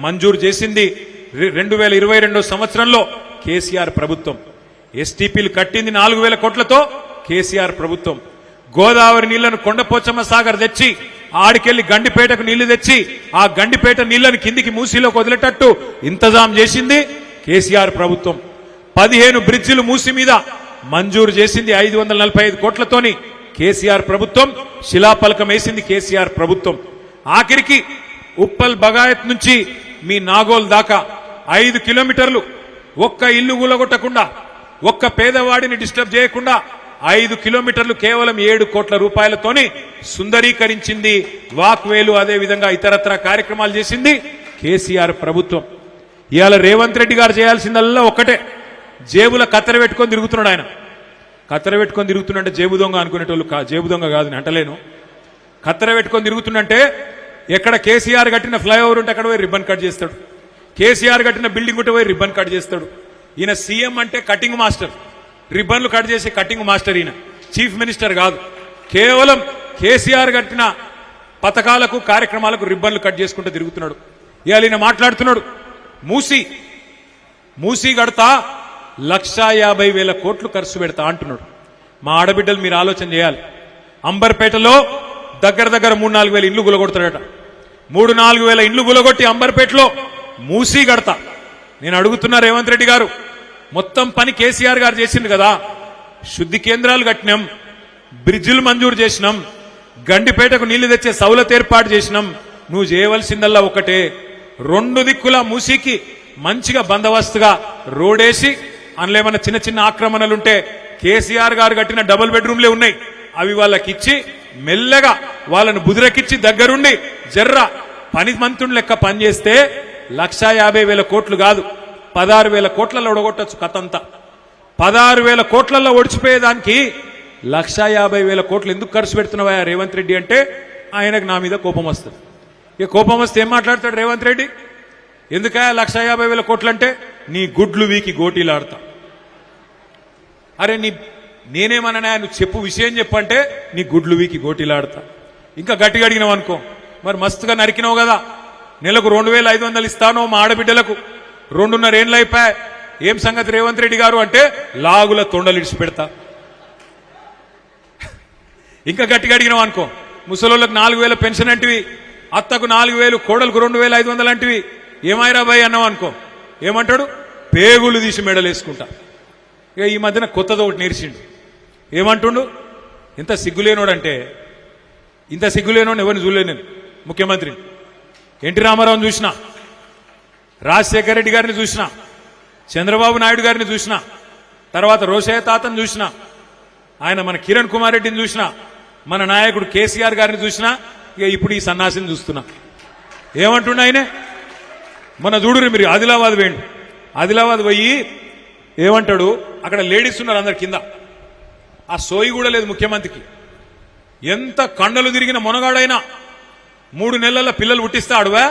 మంజూరు చేసింది 2022 సంవత్సరంలో కేసీఆర్ ప్రభుత్వం. ఎస్టీపీలు కట్టింది 4000 కోట్లతో కేసీఆర్ ప్రభుత్వం. గోదావరి నీళ్లను కొండపోచమ్మ సాగర్ తెచ్చి ఆడికెళ్లి గండిపేటకు నీళ్లు తెచ్చి ఆ గండిపేట నీళ్లను కిందికి మూసీలోకి వదిలేటట్టు ఇంతజాం చేసింది కేసీఆర్ ప్రభుత్వం. 15 బ్రిడ్జిలు మూసి మీద మంజూరు చేసింది 545 కోట్లతోని కేసీఆర్ ప్రభుత్వం. శిలాఫలకం వేసింది కేసీఆర్ ప్రభుత్వం. ఆఖరికి ఉప్పల్ బగాయత్ నుంచి మీ నాగోల్ దాకా 5 కిలోమీటర్లు ఒక్క ఇల్లు కూలగొట్టకుండా, ఒక్క పేదవాడిని డిస్టర్బ్ చేయకుండా 5 కిలోమీటర్లు కేవలం 7 కోట్ల రూపాయలతోని సుందరీకరించింది. వాక్వేలు, అదే విధంగా ఇతరత్ర కార్యక్రమాలు చేసింది కేసీఆర్ ప్రభుత్వం. ఇవాళ రేవంత్ రెడ్డి గారు చేయాల్సిందల్లా ఒక్కటే, జేబుల కత్తెర పెట్టుకొని తిరుగుతున్నాడు. ఆయన కత్తెర పెట్టుకొని తిరుగుతుండే జేబు దొంగ అనుకునేటోళ్ళు, జేబు దొంగ కాదు అంటలేను. కత్తెర పెట్టుకొని తిరుగుతుండంటే ఎక్కడ కేసీఆర్ కట్టిన ఫ్లైఓవర్ ఉంటే అక్కడ పోయి రిబ్బన్ కట్ చేస్తాడు, కేసీఆర్ కట్టిన బిల్డింగ్ ఉంటే పోయి రిబ్బన్ కట్ చేస్తాడు. ఈయన సీఎం అంటే కటింగ్ మాస్టర్, రిబ్బన్లు కట్ చేసే కటింగ్ మాస్టర్. ఈయన చీఫ్ మినిస్టర్ కాదు, కేవలం కేసీఆర్ కట్టిన పథకాలకు కార్యక్రమాలకు రిబ్బన్లు కట్ చేసుకుంటూ తిరుగుతున్నాడు. ఇవాళ ఈయన మాట్లాడుతున్నాడు, మూసీ కడతా 1,50,000 కోట్లు ఖర్చు పెడతా అంటున్నాడు. మా ఆడబిడ్డలు మీరు ఆలోచన చేయాలి. అంబర్పేటలో దగ్గర దగ్గర 3-4 వేల ఇండ్లు గులగొడతాడట. 3-4 వేల ఇండ్లు గులగొట్టి అంబర్పేటలో మూసీ కడతా. నేను అడుగుతున్నా రేవంత్ రెడ్డి గారు, మొత్తం పని కేసీఆర్ గారు చేసింది కదా. శుద్ధి కేంద్రాలు కట్టినాం, బ్రిడ్జిలు మంజూరు చేసినాం, గండిపేటకు నీళ్లు తెచ్చే సౌలత్ ఏర్పాటు చేసినాం. నువ్వు చేయవలసిందల్లా ఒకటే, 2 దిక్కుల మూసీకి మంచిగా బందోబస్తుగా రోడేసి, అందులో ఏమన్నా చిన్న చిన్న ఆక్రమణలుంటే కేసీఆర్ గారు కట్టిన డబుల్ బెడ్రూమ్లే ఉన్నాయి, అవి వాళ్ళకిచ్చి మెల్లగా వాళ్ళను బుదిరెక్కిచ్చి దగ్గరుండి జర్ర పని మంతుని లెక్క పనిచేస్తే 1,50,000 కోట్లు కాదు 16,000 కోట్లలో ఒడగొట్టచ్చు కథంతా. 16,000 కోట్లలో ఒడిచిపోయేదానికి 1,50,000 కోట్లు ఎందుకు ఖర్చు పెడుతున్నావా రేవంత్ రెడ్డి అంటే ఆయనకు నా మీద కోపం వస్తుంది. ఇక కోపం వస్తే ఏం మాట్లాడతాడు రేవంత్ రెడ్డి? ఎందుకా 1,50,000 కోట్లు అంటే నీ గుడ్లు వీకి గోటీలాడతా. అరే నేనేమన్నా నువ్వు చెప్పు, విషయం చెప్పంటే నీ గుడ్లు వీకి గోటీలాడతా. ఇంకా గట్టిగా అడిగినావు అనుకో, మరి మస్తుగా నరికినావు కదా, నెలకు 2,500 ఇస్తానో మా ఆడబిడ్డలకు, 2.5 ఏళ్ళు అయిపోయా, ఏం సంగతి రేవంత్ రెడ్డి గారు అంటే లాగుల తొండలు ఇడిచి పెడతా. ఇంకా గట్టిగా అడిగినావు అనుకో, ముసలోళ్ళకు 4,000 పెన్షన్ అంటివి, అత్తకు 4,000, కోడలకు 2,500 అంటివి, ఏమైరా బాయ్ అన్నావు అనుకో, ఏమంటాడు? పేగులు తీసి మెడలు వేసుకుంటా. ఇక ఈ మధ్యన కొత్తది ఒకటి నేర్చిండు. ఏమంటుండు? ఇంత సిగ్గులేనోడంటే, ఇంత సిగ్గులేనోడు ఎవరిని చూడలేను నేను. ముఖ్యమంత్రిని ఎన్టీ రామారావుని చూసినా, రాజశేఖర రెడ్డి గారిని చూసినా, చంద్రబాబు నాయుడు గారిని చూసినా, తర్వాత రోషయ్య తాతను చూసినా, ఆయన మన కిరణ్ కుమార్ రెడ్డిని చూసినా, మన నాయకుడు కేసీఆర్ గారిని చూసినా, ఇక ఇప్పుడు ఈ సన్నాసిని చూస్తున్నా. ఏమంటుండ ఆయనే? మన చూడురు మీరు, ఆదిలాబాద్ వేయండి. ఆదిలాబాద్ పోయి ఏమంటాడు? అక్కడ లేడీస్ ఉన్నారు అందరు కింద, ఆ సోయి కూడా లేదు ముఖ్యమంత్రికి. ఎంత కండలు తిరిగిన మొనగాడైనా 3 నెలల పిల్లలు పుట్టిస్తా అడువా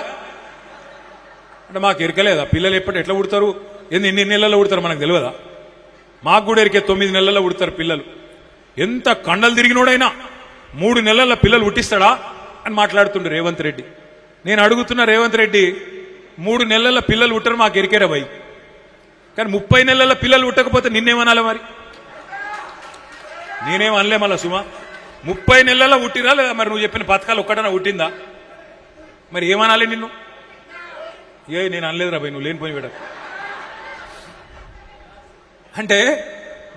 అంటే మాకు ఎరకలేదా? పిల్లలు ఎట్లా పుడతారు, ఎన్ని నెలల్లో పుడతారు మనకు తెలియదా? మాకు కూడా ఎరికే 9 నెలల్లో పుడతారు పిల్లలు. ఎంత కండలు తిరిగినోడైనా 3 నెలల పిల్లలు పుట్టిస్తాడా అని మాట్లాడుతుండే రేవంత్ రెడ్డి. నేను అడుగుతున్న రేవంత్ రెడ్డి, 3 నెలల పిల్లలు పుట్టరు మాకు ఎరికేరా భయ్, కానీ 30 నెలల పిల్లలు పుట్టకపోతే నిన్నేమనాలి మరి? నేనేం అనలే మళ్ళా సుమా. 30 నెలల్లో పుట్టిరా లేదా మరి? నువ్వు చెప్పిన పథకాలు ఒక్కటనా పుట్టిందా? మరి ఏమనాలి నిన్ను? నేను అనలేదురా భయ్, నువ్వు లేనిపోయి విడ. అంటే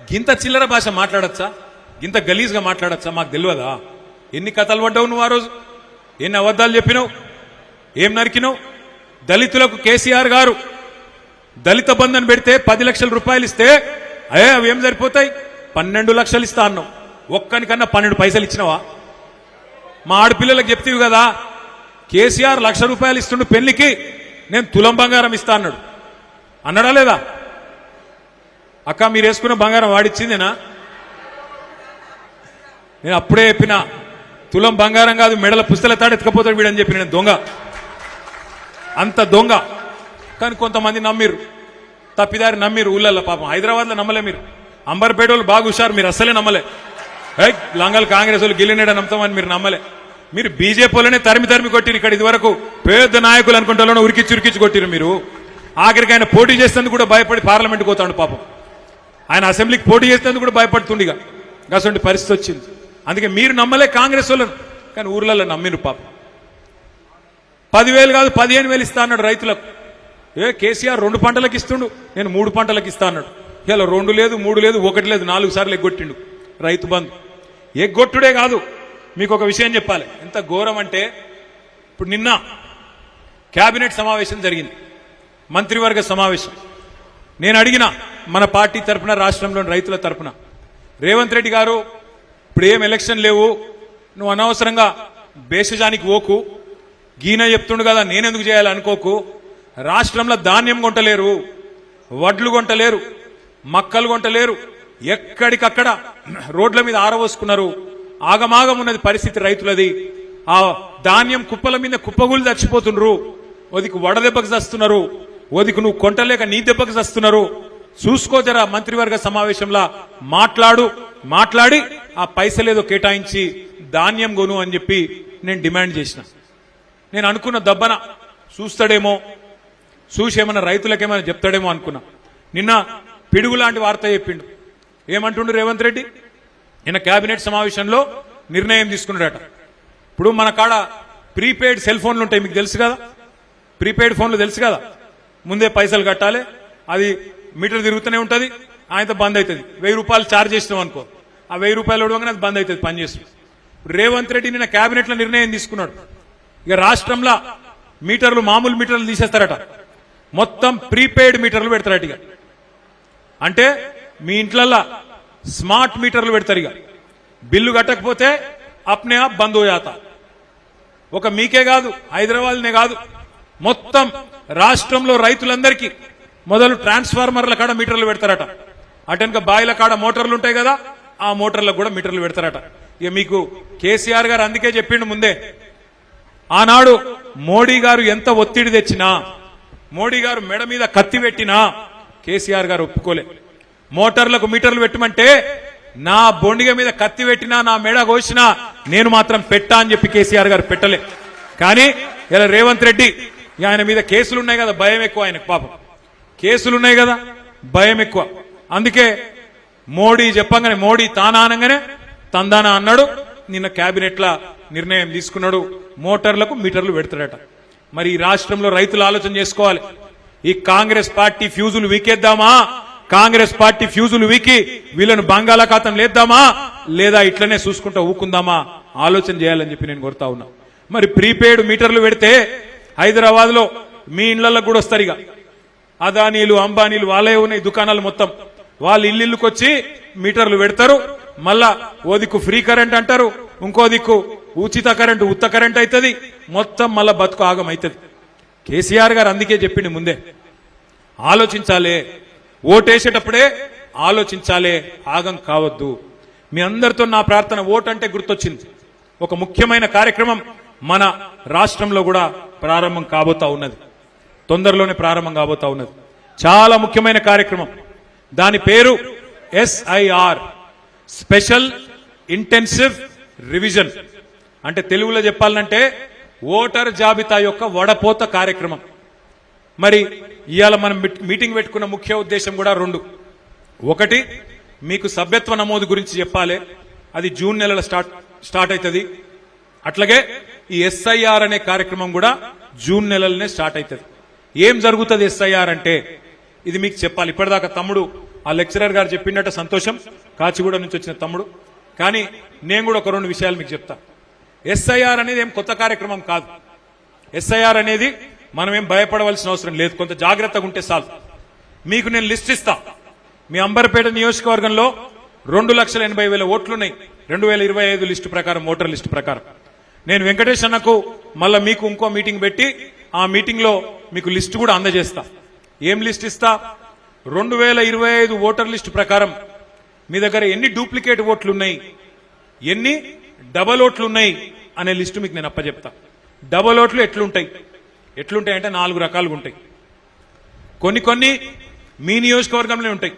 గింత చిల్లర భాష మాట్లాడచ్చా, గింత గలీజ్గా మాట్లాడచ్చా? మాకు తెలియదా? ఎన్ని కథలు పడ్డావు నువ్వు? ఆ రోజు ఎన్ని అబద్ధాలు చెప్పినావు, ఏం నరికినావు? దళితులకు కేసీఆర్ గారు దళిత బంధన్ పెడితే 10 లక్షల రూపాయలు ఇస్తే అవి ఏం సరిపోతాయి? 12 లక్షలు ఇస్తా అన్నావు. ఒక్కనికన్నా 12 పైసలు ఇచ్చినావా? మా ఆడపిల్లలకు చెప్తీవి కదా, కేసీఆర్ 1,00,000 రూపాయలు ఇస్తుండు పెళ్లికి, నేను తులం బంగారం ఇస్తా అన్నాడు. అన్నాడా లేదా? అక్క మీరు వేసుకున్న బంగారం వాడిచ్చిందేనా? నేను అప్పుడే చెప్పిన, తులం బంగారం కాదు మెడల పుస్తల తాడు ఎత్తుకపోతాడు వీడని చెప్పిన. నేను దొంగ, అంత దొంగ. కానీ కొంతమంది నమ్మిరు, తప్పిదారి నమ్మిరు ఊళ్ళల్లో. పాపం హైదరాబాద్లో నమ్మలే మీరు, అంబర్పేట వాళ్ళు బాగా హుషారు, మీరు అస్సలే నమ్మలే. లంగల్ కాంగ్రెస్ వాళ్ళు గిల్లినేడ నమ్ముతామని మీరు నమ్మలే. మీరు బీజేపీ వాళ్ళనే తరిమి కొట్టిరు. ఇక్కడ ఇదివరకు పెద్ద నాయకులు అనుకుంటే ఉరికిచ్చి కొట్టిరు మీరు. ఆఖరికి ఆయన పోటీ చేసేందుకు కూడా భయపడి పార్లమెంట్కి పోతాడు. పాపం ఆయన అసెంబ్లీకి పోటీ చేసేందుకు కూడా భయపడుతుండిగా. అటువంటి పరిస్థితి వచ్చింది. అందుకే మీరు నమ్మలే కాంగ్రెస్ వాళ్ళను, కానీ ఊర్లలో నమ్మిరు. పాపం 10,000 కాదు 15,000 ఇస్తా అన్నాడు రైతులకు. కేసీఆర్ 2 పంటలకు ఇస్తుండు, నేను 3 పంటలకు ఇస్తా అన్నాడు. ఇలా 2 లేదు 3 లేదు 1 లేదు 4 సార్లు ఎగ్గొట్టిండు రైతు బంధు. ఎగ్గొట్టుడే కాదు, మీకు ఒక విషయం చెప్పాలి. ఎంత ఘోరం అంటే, ఇప్పుడు నిన్న కేబినెట్ సమావేశం జరిగింది, మంత్రివర్గ సమావేశం. నేను అడిగిన మన పార్టీ తరఫున, రాష్ట్రంలోని రైతుల తరఫున, రేవంత్ రెడ్డి గారు ఇప్పుడు ఏం ఎలక్షన్ లేవు, నువ్వు అనవసరంగా బేషజానికి ఓకు, గీన చెప్తుండు కదా నేనెందుకు చేయాలనుకోకు. రాష్ట్రంలో ధాన్యం కొంటలేరు, వడ్లు కొంటలేరు, మక్కలు కొంటలేరు, ఎక్కడికక్కడ రోడ్ల మీద ఆరవోసుకున్నారు. ఆగమాగం ఉన్నది పరిస్థితి రైతులది. ఆ ధాన్యం కుప్పల మీద కుప్పగులు చచ్చిపోతున్నారు. ఓదికు వడదెబ్బకు చస్తున్నారు, ఓదికు నువ్వు కొంటలేక నీ దెబ్బకు చస్తున్నారు. చూసుకో జరా, మంత్రివర్గ సమావేశంలో మాట్లాడి ఆ పైసలేదో కేటాయించి ధాన్యం కొను అని చెప్పి నేను డిమాండ్ చేసిన. నేను అనుకున్న దబ్బన చూస్తాడేమో, చూసేమన్నా రైతులకేమైనా చెప్తాడేమో అనుకున్నా. నిన్న పిడుగు లాంటి వార్త చెప్పిండు. ఏమంటుండు రేవంత్ రెడ్డి? నిన్న కేబినెట్ సమావేశంలో నిర్ణయం తీసుకున్నాడట. ఇప్పుడు మన కాడ ప్రీపెయిడ్ సెల్ ఫోన్లు ఉంటాయి, మీకు తెలుసు కదా. ప్రీపెయిడ్ ఫోన్లు తెలుసు కదా, ముందే పైసలు కట్టాలి, అది మీటర్ తిరుగుతూనే ఉంటుంది, ఆయనతో బంద్ అవుతుంది. 1000 రూపాయలు ఛార్జ్ చేసినాం అనుకో, ఆ 1000 రూపాయలు ఇవ్వగానే అది బంద్ అవుతుంది పనిచేస్తుంది. రేవంత్ రెడ్డి నిన్న కేబినెట్లో నిర్ణయం తీసుకున్నాడు. ఇక రాష్ట్రంలో మీటర్లు, మామూలు మీటర్లు తీసేస్తారట, మొత్తం ప్రీపెయిడ్ మీటర్లు పెడతారట. ఇక అంటే మీ ఇంట్లల్లో స్మార్ట్ మీటర్లు పెడతారు. ఇక బిల్లు కట్టకపోతే అప్నే ఆప్ బంద్ హోయాతా. ఒక మీకే కాదు, హైదరాబాద్నే కాదు, మొత్తం రాష్ట్రంలో రైతులందరికీ మొదలు ట్రాన్స్ఫార్మర్ల కాడ మీటర్లు పెడతారట. అటెనక బాయిల కాడ మోటార్లు ఉంటాయి కదా, ఆ మోటార్లకు కూడా మీటర్లు పెడతారట. ఇక మీకు కేసీఆర్ గారు అందుకే చెప్పిండు ముందే. ఆనాడు మోడీ గారు ఎంత ఒత్తిడి తెచ్చినా, మోడీ గారు మెడ మీద కత్తి పెట్టినా కేసీఆర్ గారు ఒప్పుకోలే. మోటార్లకు మీటర్లు పెట్టమంటే నా బొండిగ మీద కత్తి పెట్టినా, నా మెడ కోసినా నేను మాత్రం పెట్టా అని చెప్పి కేసీఆర్ గారు పెట్టలే. కానీ ఇలా రేవంత్ రెడ్డి, ఆయన మీద కేసులున్నాయి కదా, భయం ఎక్కువ ఆయనకు. పాపం కేసులున్నాయి కదా, భయం ఎక్కువ. అందుకే మోడీ చెప్పంగానే, మోడీ తానానంగానే తందానా అన్నాడు. నిన్న కేబినెట్ల నిర్ణయం తీసుకున్నాడు, మోటార్లకు మీటర్లు పెడతాడట. మరి ఈ రాష్ట్రంలో రైతులు ఆలోచన చేసుకోవాలి. ఈ కాంగ్రెస్ పార్టీ ఫ్యూజులు వీకేద్దామా, కాంగ్రెస్ పార్టీ ఫ్యూజులు వీకి వీళ్ళను బంగాళాఖాతం లేద్దామా, లేదా ఇట్లనే చూసుకుంటా ఊకుందామా, ఆలోచన చేయాలని చెప్పి నేను కోరుతా ఉన్నా. మరి ప్రీపెయిడ్ మీటర్లు పెడితే హైదరాబాద్ లో మీ ఇళ్లకు కూడా వస్తారు. ఇక అదానీలు, అంబానీలు వాళ్ళే ఉన్నాయి దుకాణాలు మొత్తం, వాళ్ళు ఇల్లుకి వచ్చి మీటర్లు పెడతారు. మళ్ళా ఓ దిక్కు ఫ్రీ కరెంట్ అంటారు, ఇంకో దిక్కు ఉచిత కరెంటు, ఉత్త కరెంట్ అవుతుంది, మొత్తం మళ్ళా బతుకు ఆగం అవుతుంది. కేసీఆర్ గారు అందుకే చెప్పింది ముందే, ఆలోచించాలే, ఓటేసేటప్పుడే ఆలోచించాలే, ఆగం కావద్దు. మీ అందరితో నా ప్రార్థన, ఓటు అంటే గుర్తొచ్చింది. ఒక ముఖ్యమైన కార్యక్రమం మన రాష్ట్రంలో కూడా ప్రారంభం కాబోతా ఉన్నది, తొందరలోనే ప్రారంభం కాబోతా ఉన్నది. చాలా ముఖ్యమైన కార్యక్రమం. దాని పేరు SIR, స్పెషల్ ఇంటెన్సివ్ రివిజన్. అంటే తెలుగులో చెప్పాలంటే ఓటర్ జాబితా యొక్క వడపోత కార్యక్రమం. మరి ఇవాళ మనం మీటింగ్ పెట్టుకున్న ముఖ్య ఉద్దేశం కూడా 2. ఒకటి, మీకు సభ్యత్వ నమోదు గురించి చెప్పాలి, అది జూన్ నెలలో స్టార్ట్ అవుతుంది. అట్లాగే ఈ SIR అనే కార్యక్రమం కూడా జూన్ నెలలోనే స్టార్ట్ అవుతుంది. ఏం జరుగుతుంది SIR అంటే ఇది మీకు చెప్పాలి. ఇప్పటిదాకా తమ్ముడు ఆ లెక్చరర్ గారు చెప్పిండట సంతోషం, కాచిగూడ నుంచి వచ్చిన తమ్ముడు. కానీ నేను కూడా ఒక రెండు విషయాలు మీకు చెప్తా. ఎస్ఐఆర్ అనేది ఏం కొత్త కార్యక్రమం కాదు. ఎస్ఐఆర్ అనేది మనం ఏం భయపడవలసిన అవసరం లేదు, కొంత జాగ్రత్తగా ఉంటే చాలు. మీకు నేను లిస్ట్ ఇస్తా. మీ అంబర్పేట నియోజకవర్గంలో 2,80,000 ఓట్లున్నాయి 2025 లిస్టు ప్రకారం, ఓటర్ లిస్టు ప్రకారం. నేను వెంకటేష్ అన్నకు మళ్ళా మీకు ఇంకో మీటింగ్ పెట్టి ఆ మీటింగ్ లో మీకు లిస్టు కూడా అందజేస్తా. ఏం లిస్ట్ ఇస్తా? 2025 ఓటర్ లిస్టు ప్రకారం మీ దగ్గర ఎన్ని డూప్లికేట్ ఓట్లున్నాయి, ఎన్ని డబల్ ఓట్లున్నాయి అనే లిస్టు మీకు నేను అప్పచెప్తా. డబల్ ఓట్లు ఎట్లుంటాయంటే 4 రకాలుగా ఉంటాయి. కొన్ని మీ నియోజకవర్గంలో ఉంటాయి.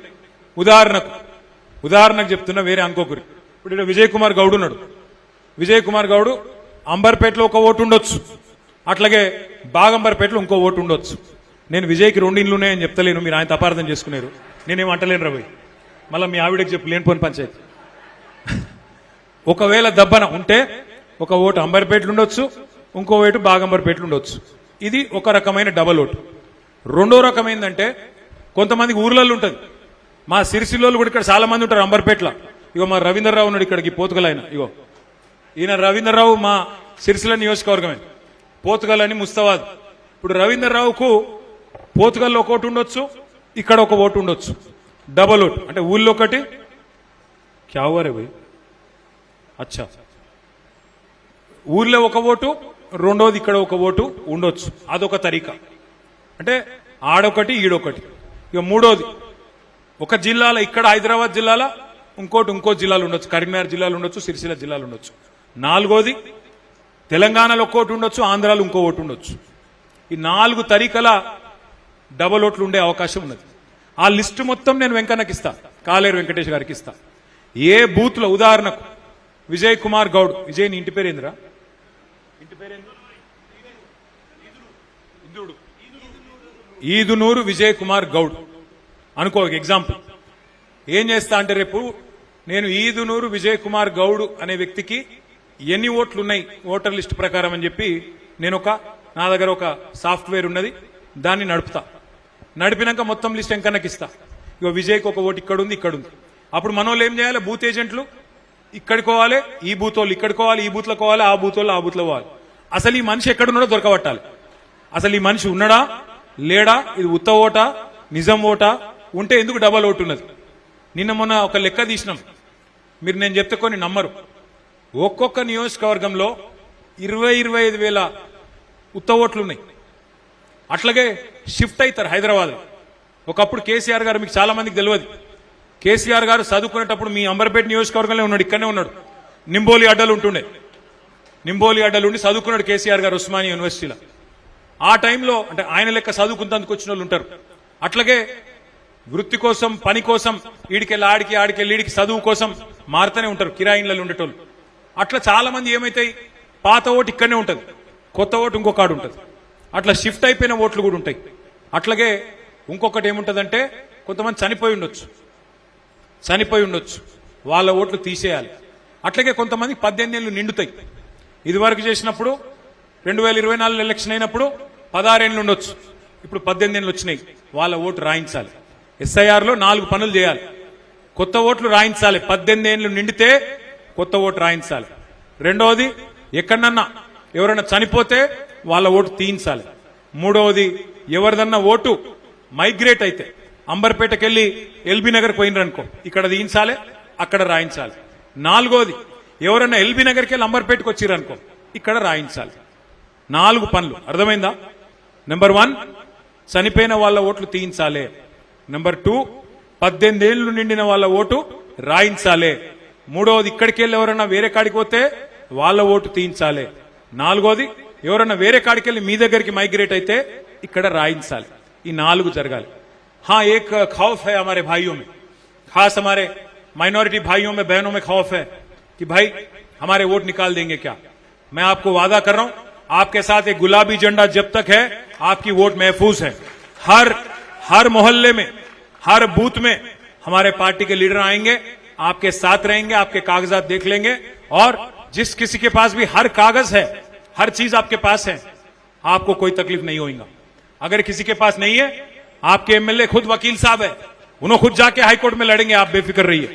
ఉదాహరణకు చెప్తున్నా, వేరే అనుకోకరి. ఇప్పుడు ఇక్కడ విజయ్ కుమార్ గౌడ్ ఉన్నాడు. విజయ్ కుమార్ గౌడ్ అంబర్పేటలో ఒక ఓటు ఉండొచ్చు, అట్లాగే బాగంబర్పేటలో ఇంకో ఓటు ఉండొచ్చు. నేను విజయ్కి 2 ఇండ్లు ఉన్నాయని చెప్తలేను, మీరు ఆయన అపార్థం చేసుకున్నారు. నేనేం అంటలేను రవి, మళ్ళీ మీ ఆవిడకి చెప్పు లేనిపోని పంచాయతీ. ఒకవేళ దబ్బన ఉంటే ఒక ఓటు అంబర్పేటలు ఉండొచ్చు, ఇంకో ఓటు బాగంబర్పేటలు ఉండొచ్చు. ఇది ఒక రకమైన డబల్ ఓటు. రెండో రకం ఏంటంటే కొంతమందికి ఊర్లలో ఉంటుంది. మా సిరిసిల్లోళ్ళు కూడా ఇక్కడ చాలా మంది ఉంటారు అంబర్పేటలో. ఇగో మా రవీంద్రరావు ఉన్నాడు ఇక్కడికి, పోతుగల్ ఆయన. ఇగో ఈయన రవీంద్రరావు మా సిరిసిల్ల నియోజకవర్గమే, పోతుగల్ అని ముస్తాబాద్. ఇప్పుడు రవీంద్రరావుకు పోతుగల్లో ఒక ఓటు ఉండొచ్చు, ఇక్కడ ఒక ఓటు ఉండొచ్చు. డబల్ ఓటు అంటే ఊళ్ళో ఒకటి. క్యా హువా రే భయ్? అచ్చా, ఊర్లో ఒక ఓటు, రెండోది ఇక్కడ ఒక ఓటు ఉండొచ్చు. అదొక తరీకా. అంటే ఆడొకటి ఈడొకటి. ఇక మూడోది, ఒక జిల్లాలో ఇక్కడ హైదరాబాద్ జిల్లాలో ఇంకో జిల్లాలు ఉండొచ్చు, కరీంనగర్ జిల్లాలు ఉండొచ్చు, సిరిసిల్ల జిల్లాలు ఉండొచ్చు. నాలుగోది, తెలంగాణలో ఒక్కోటి ఉండొచ్చు, ఆంధ్రాలో ఇంకో ఓటు ఉండొచ్చు. ఈ 4 తరీకల డబల్ ఓట్లు ఉండే అవకాశం ఉన్నది. ఆ లిస్టు మొత్తం నేను వెంకన్నకి ఇస్తా, కాలేరు వెంకటేష్ గారికి ఇస్తా. ఏ బూత్ లో, ఉదాహరణకు విజయ్ కుమార్ గౌడ్, విజయ్ నీ ఇంటి పేరేంద్రా? ఇంటి పేరేంద్ర? ఈదునూరు విజయ్ కుమార్ గౌడ్ అనుకో ఎగ్జాంపుల్. ఏం చేస్తా అంటే రేపు నేను ఈదునూరు విజయ్ కుమార్ గౌడ్ అనే వ్యక్తికి ఎన్ని ఓట్లున్నాయి ఓటర్ లిస్ట్ ప్రకారం అని చెప్పి నా దగ్గర ఒక సాఫ్ట్వేర్ ఉన్నది, దాన్ని నడిపినాక మొత్తం లిస్ట్ వెంకన్నకి ఇస్తా. ఇగో విజయ్కి ఒక ఓటు ఇక్కడ ఉంది. అప్పుడు మనోళ్ళు ఏం చేయాలి? బూత్ ఏజెంట్లు ఇక్కడికి పోవాలి, ఈ బూత్ వాళ్ళు ఇక్కడికి పోవాలి, ఈ బూత్లో పోవాలి, ఆ బూత్ వాళ్ళు ఆ బూత్లో పోవాలి. అసలు ఈ మనిషి ఎక్కడున్నాడో దొరకబట్టాలి. అసలు ఈ మనిషి ఉన్నాడా లేడా, ఇది ఉత్త ఓటా నిజం ఓటా, ఉంటే ఎందుకు డబల్ ఓటు ఉన్నది? నిన్న మొన్న ఒక లెక్క తీసినాం, మీరు నేను చెప్తే కొన్ని నమ్మరు. ఒక్కొక్క నియోజకవర్గంలో 20-25 వేల ఉత్త ఓట్లున్నాయి. అట్లాగే షిఫ్ట్ అవుతారు హైదరాబాద్. ఒకప్పుడు కేసీఆర్ గారు, మీకు చాలా మందికి తెలియదు, కేసీఆర్ గారు చదువుకునేటప్పుడు మీ అంబర్పేట నియోజకవర్గంలో ఉన్నాడు, ఇక్కడనే ఉన్నాడు. నింబోలి అడ్డలు ఉండి చదువుకున్నాడు కేసీఆర్ గారు ఉస్మానియా యూనివర్సిటీలో. ఆ టైంలో అంటే ఆయన లెక్క చదువుకుంటందుకు వచ్చిన వాళ్ళు ఉంటారు. అట్లాగే వృత్తి కోసం, పని కోసం ఈడికెళ్ళి ఆడికెళ్ళి ఈడికి చదువు కోసం మారుతూనే ఉంటారు, కిరాయిన్లలో ఉండేటోళ్ళు. అట్లా చాలా మంది ఏమైతాయి, పాత ఓటు ఇక్కడనే ఉంటుంది, కొత్త ఓటు ఇంకొక ఆడు ఉంటుంది. అట్లా షిఫ్ట్ అయిపోయిన ఓట్లు కూడా ఉంటాయి. అట్లాగే ఇంకొకటి ఏముంటుందంటే కొంతమంది చనిపోయి ఉండొచ్చు, వాళ్ళ ఓట్లు తీసేయాలి. అట్లాగే కొంతమంది 18 ఏళ్ళు నిండుతాయి. ఇదివరకు చేసినప్పుడు 2024 ఎలక్షన్ అయినప్పుడు 16 ఏళ్ళు ఉండొచ్చు, ఇప్పుడు 18 ఏళ్ళు వచ్చినాయి, వాళ్ళ ఓటు రాయించాలి. ఎస్ఐఆర్ లో 4 పనులు చేయాలి. కొత్త ఓట్లు రాయించాలి, 18 ఏళ్ళు నిండితే కొత్త ఓటు రాయించాలి. రెండవది, ఎక్కడన్నా ఎవరైనా చనిపోతే వాళ్ళ ఓటు తీయించాలి. మూడవది, ఎవరిదన్నా ఓటు మైగ్రేట్ అయితే అంబర్పేటకి వెళ్లి ఎల్బీ నగర్ పోయినరనుకో, ఇక్కడ తీయించాలి, అక్కడ రాయించాలి. నాలుగోది, ఎవరైనా ఎల్బీ నగర్కి వెళ్ళి అంబర్పేటకు వచ్చిరనుకో, ఇక్కడ రాయించాలి. 4 పనులు, అర్థమైందా? నెంబర్ 1, చనిపోయిన వాళ్ళ ఓట్లు తీయించాలి. నెంబర్ 2, 18 ఏళ్లు నిండిన వాళ్ళ ఓటు రాయించాలి. మూడవది, ఇక్కడికి వెళ్ళి ఎవరైనా వేరే కాడికి పోతే వాళ్ళ ఓటు తీయించాలి. నాలుగోది, ఎవరైనా వేరే కాడికి వెళ్ళి మీ దగ్గరికి మైగ్రేట్ అయితే ఇక్కడ రాయించాలి. ఈ 4 జరగాలి. हाँ, एक खौफ है हमारे भाइयों में, खास हमारे माइनॉरिटी भाइयों में, बहनों में खौफ है कि भाई हमारे वोट निकाल देंगे क्या। मैं आपको वादा कर रहा हूं, आपके साथ एक गुलाबी झंडा जब तक है आपकी वोट महफूज है। हर मोहल्ले में, हर बूथ में हमारे पार्टी के लीडर आएंगे, आपके साथ रहेंगे, आपके कागजात देख लेंगे, और जिस किसी के पास भी हर कागज है, हर चीज आपके पास है, आपको कोई तकलीफ नहीं होगा। अगर किसी के पास नहीं है, आपके एमएलए खुद वकील साहब है, उन्होंने खुद जाके हाईकोर्ट में लड़ेंगे, आप बेफिक्र रहिए।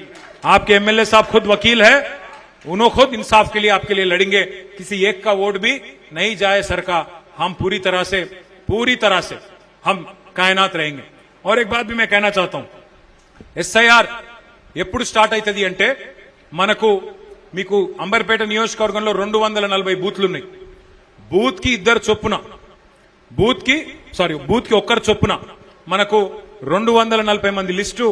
आपके एमएलए साहब खुद वकील है, उन्होंने खुद इंसाफ के लिए आपके लिए लड़ेंगे। किसी एक का वोट भी नहीं जाए सर का, हम पूरी तरह से हम कायनात रहेंगे। और एक बात भी मैं कहना चाहता हूं, ఎస్ఐఆర్ ఎప్పుడు స్టార్ట్ అవుతుంది అంటే మనకు మీకు అంబర్పేట నియోజకవర్గంలో 240 బూత్లున్నాయి. బూత్ కి ఒక్కరు చొప్పున మనకు 240 మంది లిస్టు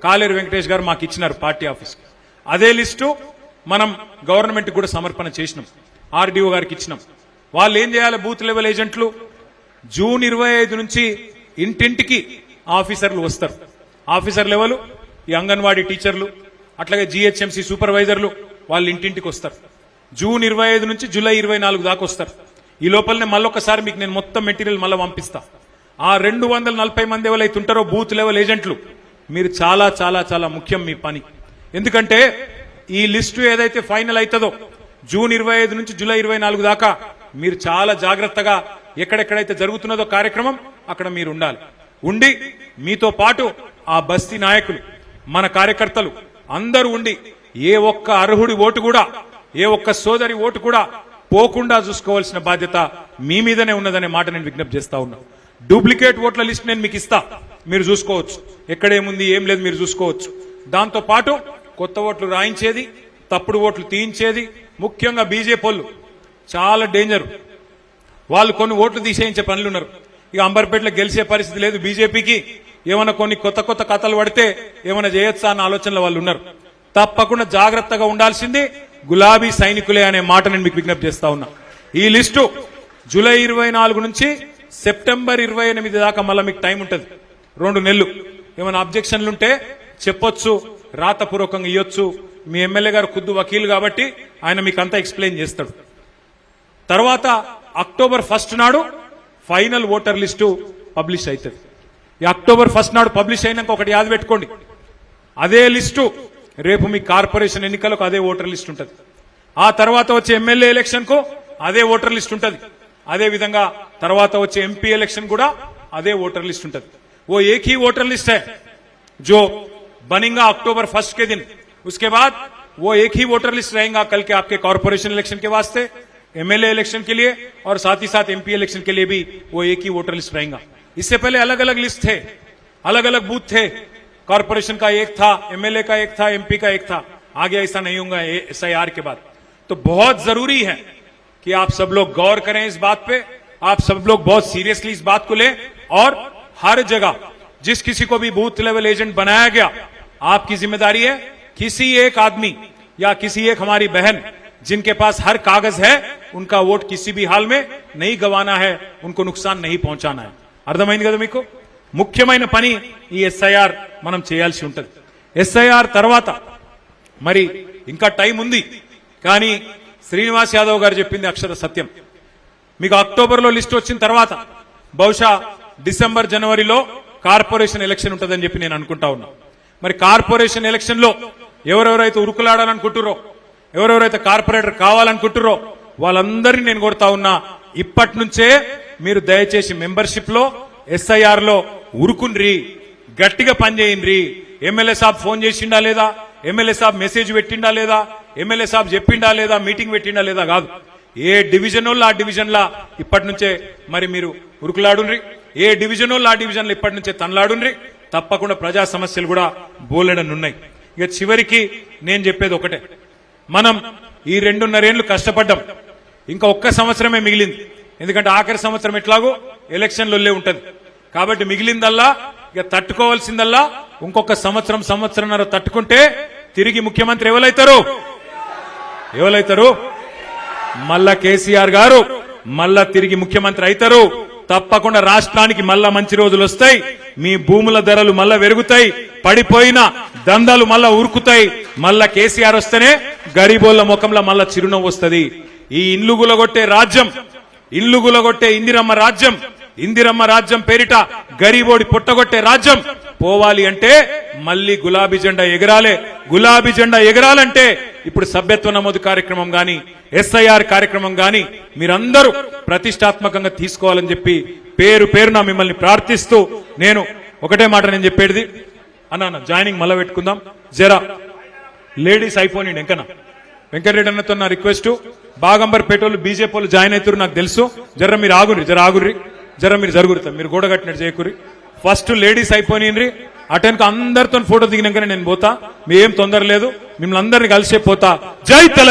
కాలేరు వెంకటేష్ గారు మాకు ఇచ్చినారు పార్టీ ఆఫీస్. అదే లిస్టు మనం గవర్నమెంట్ కూడా సమర్పణ చేసినాం, ఆర్డీఓ గారికి ఇచ్చినాం. వాళ్ళు ఏం చేయాలి, బూత్ లెవెల్ ఏజెంట్లు జూన్ 25 నుంచి ఇంటింటికి ఆఫీసర్లు వస్తారు. ఆఫీసర్ లెవెల్ ఈ అంగన్వాడీ టీచర్లు, అట్లాగే జీహెచ్ఎంసీ సూపర్వైజర్లు వాళ్ళు ఇంటింటికి వస్తారు. జూన్ 25 నుంచి జూలై 24 దాకా వస్తారు. ఈ లోపలనే మళ్ళొకసారి మీకు నేను మొత్తం మెటీరియల్ మళ్ళీ పంపిస్తా. ఆ 240 మంది ఎవరైతే ఉంటారో బూత్ లెవెల్ ఏజెంట్లు, మీరు చాలా చాలా చాలా ముఖ్యం మీ పని. ఎందుకంటే ఈ లిస్టు ఏదైతే ఫైనల్ అవుతుందో జూన్ 25 నుంచి జూలై 24 దాకా మీరు చాలా జాగ్రత్తగా ఎక్కడెక్కడైతే జరుగుతున్నదో కార్యక్రమం అక్కడ మీరు ఉండాలి. ఉండి మీతో పాటు ఆ బస్తీ నాయకులు, మన కార్యకర్తలు అందరూ ఉండి ఏ ఒక్క అర్హుడి ఓటు కూడా, ఏ ఒక్క సోదరి ఓటు కూడా పోకుండా చూసుకోవాల్సిన బాధ్యత మీ మీదనే ఉన్నదనే మాట నేను విజ్ఞప్తి చేస్తా ఉన్నా. డూప్లికేట్ ఓట్ల లిస్ట్ నేను మీకు ఇస్తా, మీరు చూసుకోవచ్చు. ఎక్కడేముంది ఏం లేదు మీరు చూసుకోవచ్చు. దాంతో పాటు కొత్త ఓట్లు రాయించేది, తప్పుడు ఓట్లు తీయించేది, ముఖ్యంగా బీజేపీ వాళ్ళు చాలా డేంజర్. వాళ్ళు కొన్ని ఓట్లు తీసేయించే పనులు ఉన్నారు. ఇక అంబర్పేటలో గెలిచే పరిస్థితి లేదు బీజేపీకి. ఏమైనా కొన్ని కొత్త కొత్త కథలు పడితే ఏమైనా చేయొచ్చా అన్న ఆలోచనలో వాళ్ళు ఉన్నారు. తప్పకుండా జాగ్రత్తగా ఉండాల్సింది గులాబీ సైనికులే అనే మాట నేను మీకు విజ్ఞప్తి చేస్తా ఉన్నా. ఈ లిస్టు జూలై 24 నుంచి సెప్టెంబర్ 28 దాకా మళ్ళీ మీకు టైం ఉంటుంది, 2 నెలలు. ఏమైనా అబ్జెక్షన్లు ఉంటే చెప్పొచ్చు, రాతపూర్వకంగా ఇవ్వచ్చు. మీ ఎమ్మెల్యే గారు ఖుద్దు వకీలు కాబట్టి ఆయన మీకు అంతా ఎక్స్ప్లెయిన్ చేస్తాడు. తర్వాత అక్టోబర్ 1 నాడు ఫైనల్ ఓటర్ లిస్టు పబ్లిష్ అవుతుంది. ఈ అక్టోబర్ 1 నాడు పబ్లిష్ అయినాక ఒకటి యాద పెట్టుకోండి, అదే లిస్టు రేపు మీ కార్పొరేషన్ ఎన్నికలకు అదే ఓటర్ లిస్ట్ ఉంటుంది. ఆ తర్వాత వచ్చే ఎమ్మెల్యే ఎలక్షన్ కు అదే ఓటర్ లిస్ట్ ఉంటుంది. అదే విధంగా తర్వాత వచ్చే ఎంపీ ఎలక్షన్ కూడా అదే ఓటర్ लिस्ट ఉంటుంది. वो एक ही वोटर लिस्ट है जो बनेगा अक्टूबर 1 के दिन. उसके बाद वो एक ही वोटर लिस्ट रहेगा कल के आपके कॉर्पोरेशन इलेक्शन के वास्ते, एमएलए इलेक्शन के लिए और साथ ही साथ एमपी इलेक्शन के लिए भी वो एक ही वोटर लिस्ट रहेगा. इससे पहले अलग अलग लिस्ट थे, अलग अलग बूथ थे. कॉर्पोरेशन का एक था, एमएलए का एक था, एमपी का एक था. आगे ऐसा नहीं होगा एसआईआर के बाद. तो बहुत जरूरी है कि आप सब लोग गौर करें इस बात पे, आप सब लोग बहुत सीरियसली इस बात को लें और हर जगह जिस किसी को भी बूथ लेवल एजेंट बनाया गया, आपकी जिम्मेदारी है किसी एक आदमी या किसी एक हमारी बहन जिनके पास हर कागज है उनका वोट किसी भी हाल में नहीं गंवाना है, उनको नुकसान नहीं पहुंचाना है. అర్థమైంది కదా మీకు? ముఖ్యమైన పని ఈ ఎస్ఐఆర్ మనం చేయాల్సి ఉంటుంది. ఎస్ఐఆర్ తర్వాత మరి ఇంకా టైం ఉంది, కానీ శ్రీనివాస్ యాదవ్ గారు చెప్పింది అక్షర సత్యం. మీకు అక్టోబర్లో లిస్ట్ వచ్చిన తర్వాత బహుశా డిసెంబర్ జనవరిలో కార్పొరేషన్ ఎలక్షన్ ఉంటుందని చెప్పి నేను అనుకుంటా ఉన్నా. మరి కార్పొరేషన్ ఎలక్షన్ లో ఎవరెవరైతే ఉరుకులాడాలనుకుంటురో, ఎవరెవరైతే కార్పొరేటర్ కావాలనుకుంటురో వాళ్ళందరినీ నేను కోరుతా ఉన్నా, ఇప్పటి నుంచే మీరు దయచేసి మెంబర్షిప్ లో ఎస్ఐఆర్ లో ఉరుకున్రి, గట్టిగా పనిచేయండి. ఎమ్మెల్యే సాబ్ ఫోన్ చేసిండా లేదా, ఎమ్మెల్యే సాబ్ మెసేజ్ పెట్టిండా లేదా, ఎమ్మెల్యే సాబ్ చెప్పిండా లేదా, మీటింగ్ పెట్టిండా లేదా కాదు. ఏ డివిజన్ వాళ్ళు ఆ డివిజన్ లా ఇప్పటి నుంచే మరి మీరు ఉరుకులాడుండ్రి, ఏ డివిజన్ వాళ్ళు ఆ డివిజన్ లో ఇప్పటి నుంచే తనలాడుండ్రి. తప్పకుండా ప్రజా సమస్యలు కూడా బోలెడనున్నాయి. ఇక చివరికి నేను చెప్పేది ఒకటే, మనం ఈ 2.5 ఏళ్లు కష్టపడ్డాం, ఇంకా ఒక్క సంవత్సరమే మిగిలింది. ఎందుకంటే ఆఖరి సంవత్సరం ఎట్లాగో ఎలక్షన్లలో ఉంటది కాబట్టి మిగిలిందల్లా ఇక తట్టుకోవాల్సిందల్లా ఇంకొక సంవత్సరంన్నర తట్టుకుంటే తిరిగి ముఖ్యమంత్రి ఎవరైతారు మళ్ళా కేసీఆర్ గారు మళ్ళా తిరిగి ముఖ్యమంత్రి అవుతారు. తప్పకుండా రాష్ట్రానికి మళ్ళా మంచి రోజులు వస్తాయి, మీ భూముల ధరలు మళ్ళా పెరుగుతాయి, పడిపోయిన దందాలు మళ్ళా ఉరుకుతాయి. మళ్ళా కేసీఆర్ వస్తేనే గరీబోళ్ల ముఖంలో మళ్ళా చిరునవ్వు వస్తుంది. ఈ ఇల్లు గులగొట్టే రాజ్యం, ఇల్లు గులగొట్టే ఇందిరమ్మ రాజ్యం పేరిట గరీబోడి పుట్టగొట్టే రాజ్యం పోవాలి అంటే మళ్ళీ గులాబీ జెండా ఎగరాలే. గులాబీ జెండా ఎగరాలంటే ఇప్పుడు సభ్యత్వ నమోదు కార్యక్రమం గాని, ఎస్ఐఆర్ కార్యక్రమం గాని మీరందరూ ప్రతిష్టాత్మకంగా తీసుకోవాలని చెప్పి పేరున మిమ్మల్ని ప్రార్థిస్తూ నేను ఒకటే మాట నేను చెప్పేది, అన్న జాయినింగ్ మళ్ళా పెట్టుకుందాం. జరా లేడీస్ అయిపోయింది ఎంకనా వెంకటరెడ్డి అన్నతో నా రిక్వెస్ట్. బాగంబర్ పేటోళ్ళు బీజేపీ వాళ్ళు జాయిన్ అవుతారు నాకు తెలుసు. జర మీరు ఆగుర్రి, జర మీరు జరుగుతారు, మీరు గోడ కట్టినట్టు చేయకుర్రి. ఫస్ట్ లేడీస్ అయిపోయినరి అటెన్కు అందరితో ఫోటో దిగినాకనే నేను పోతా. మీ ఏం తొందర లేదు, మిమ్మల్ని అందరినీ కలిసే పోతా. జై తెలంగాణ.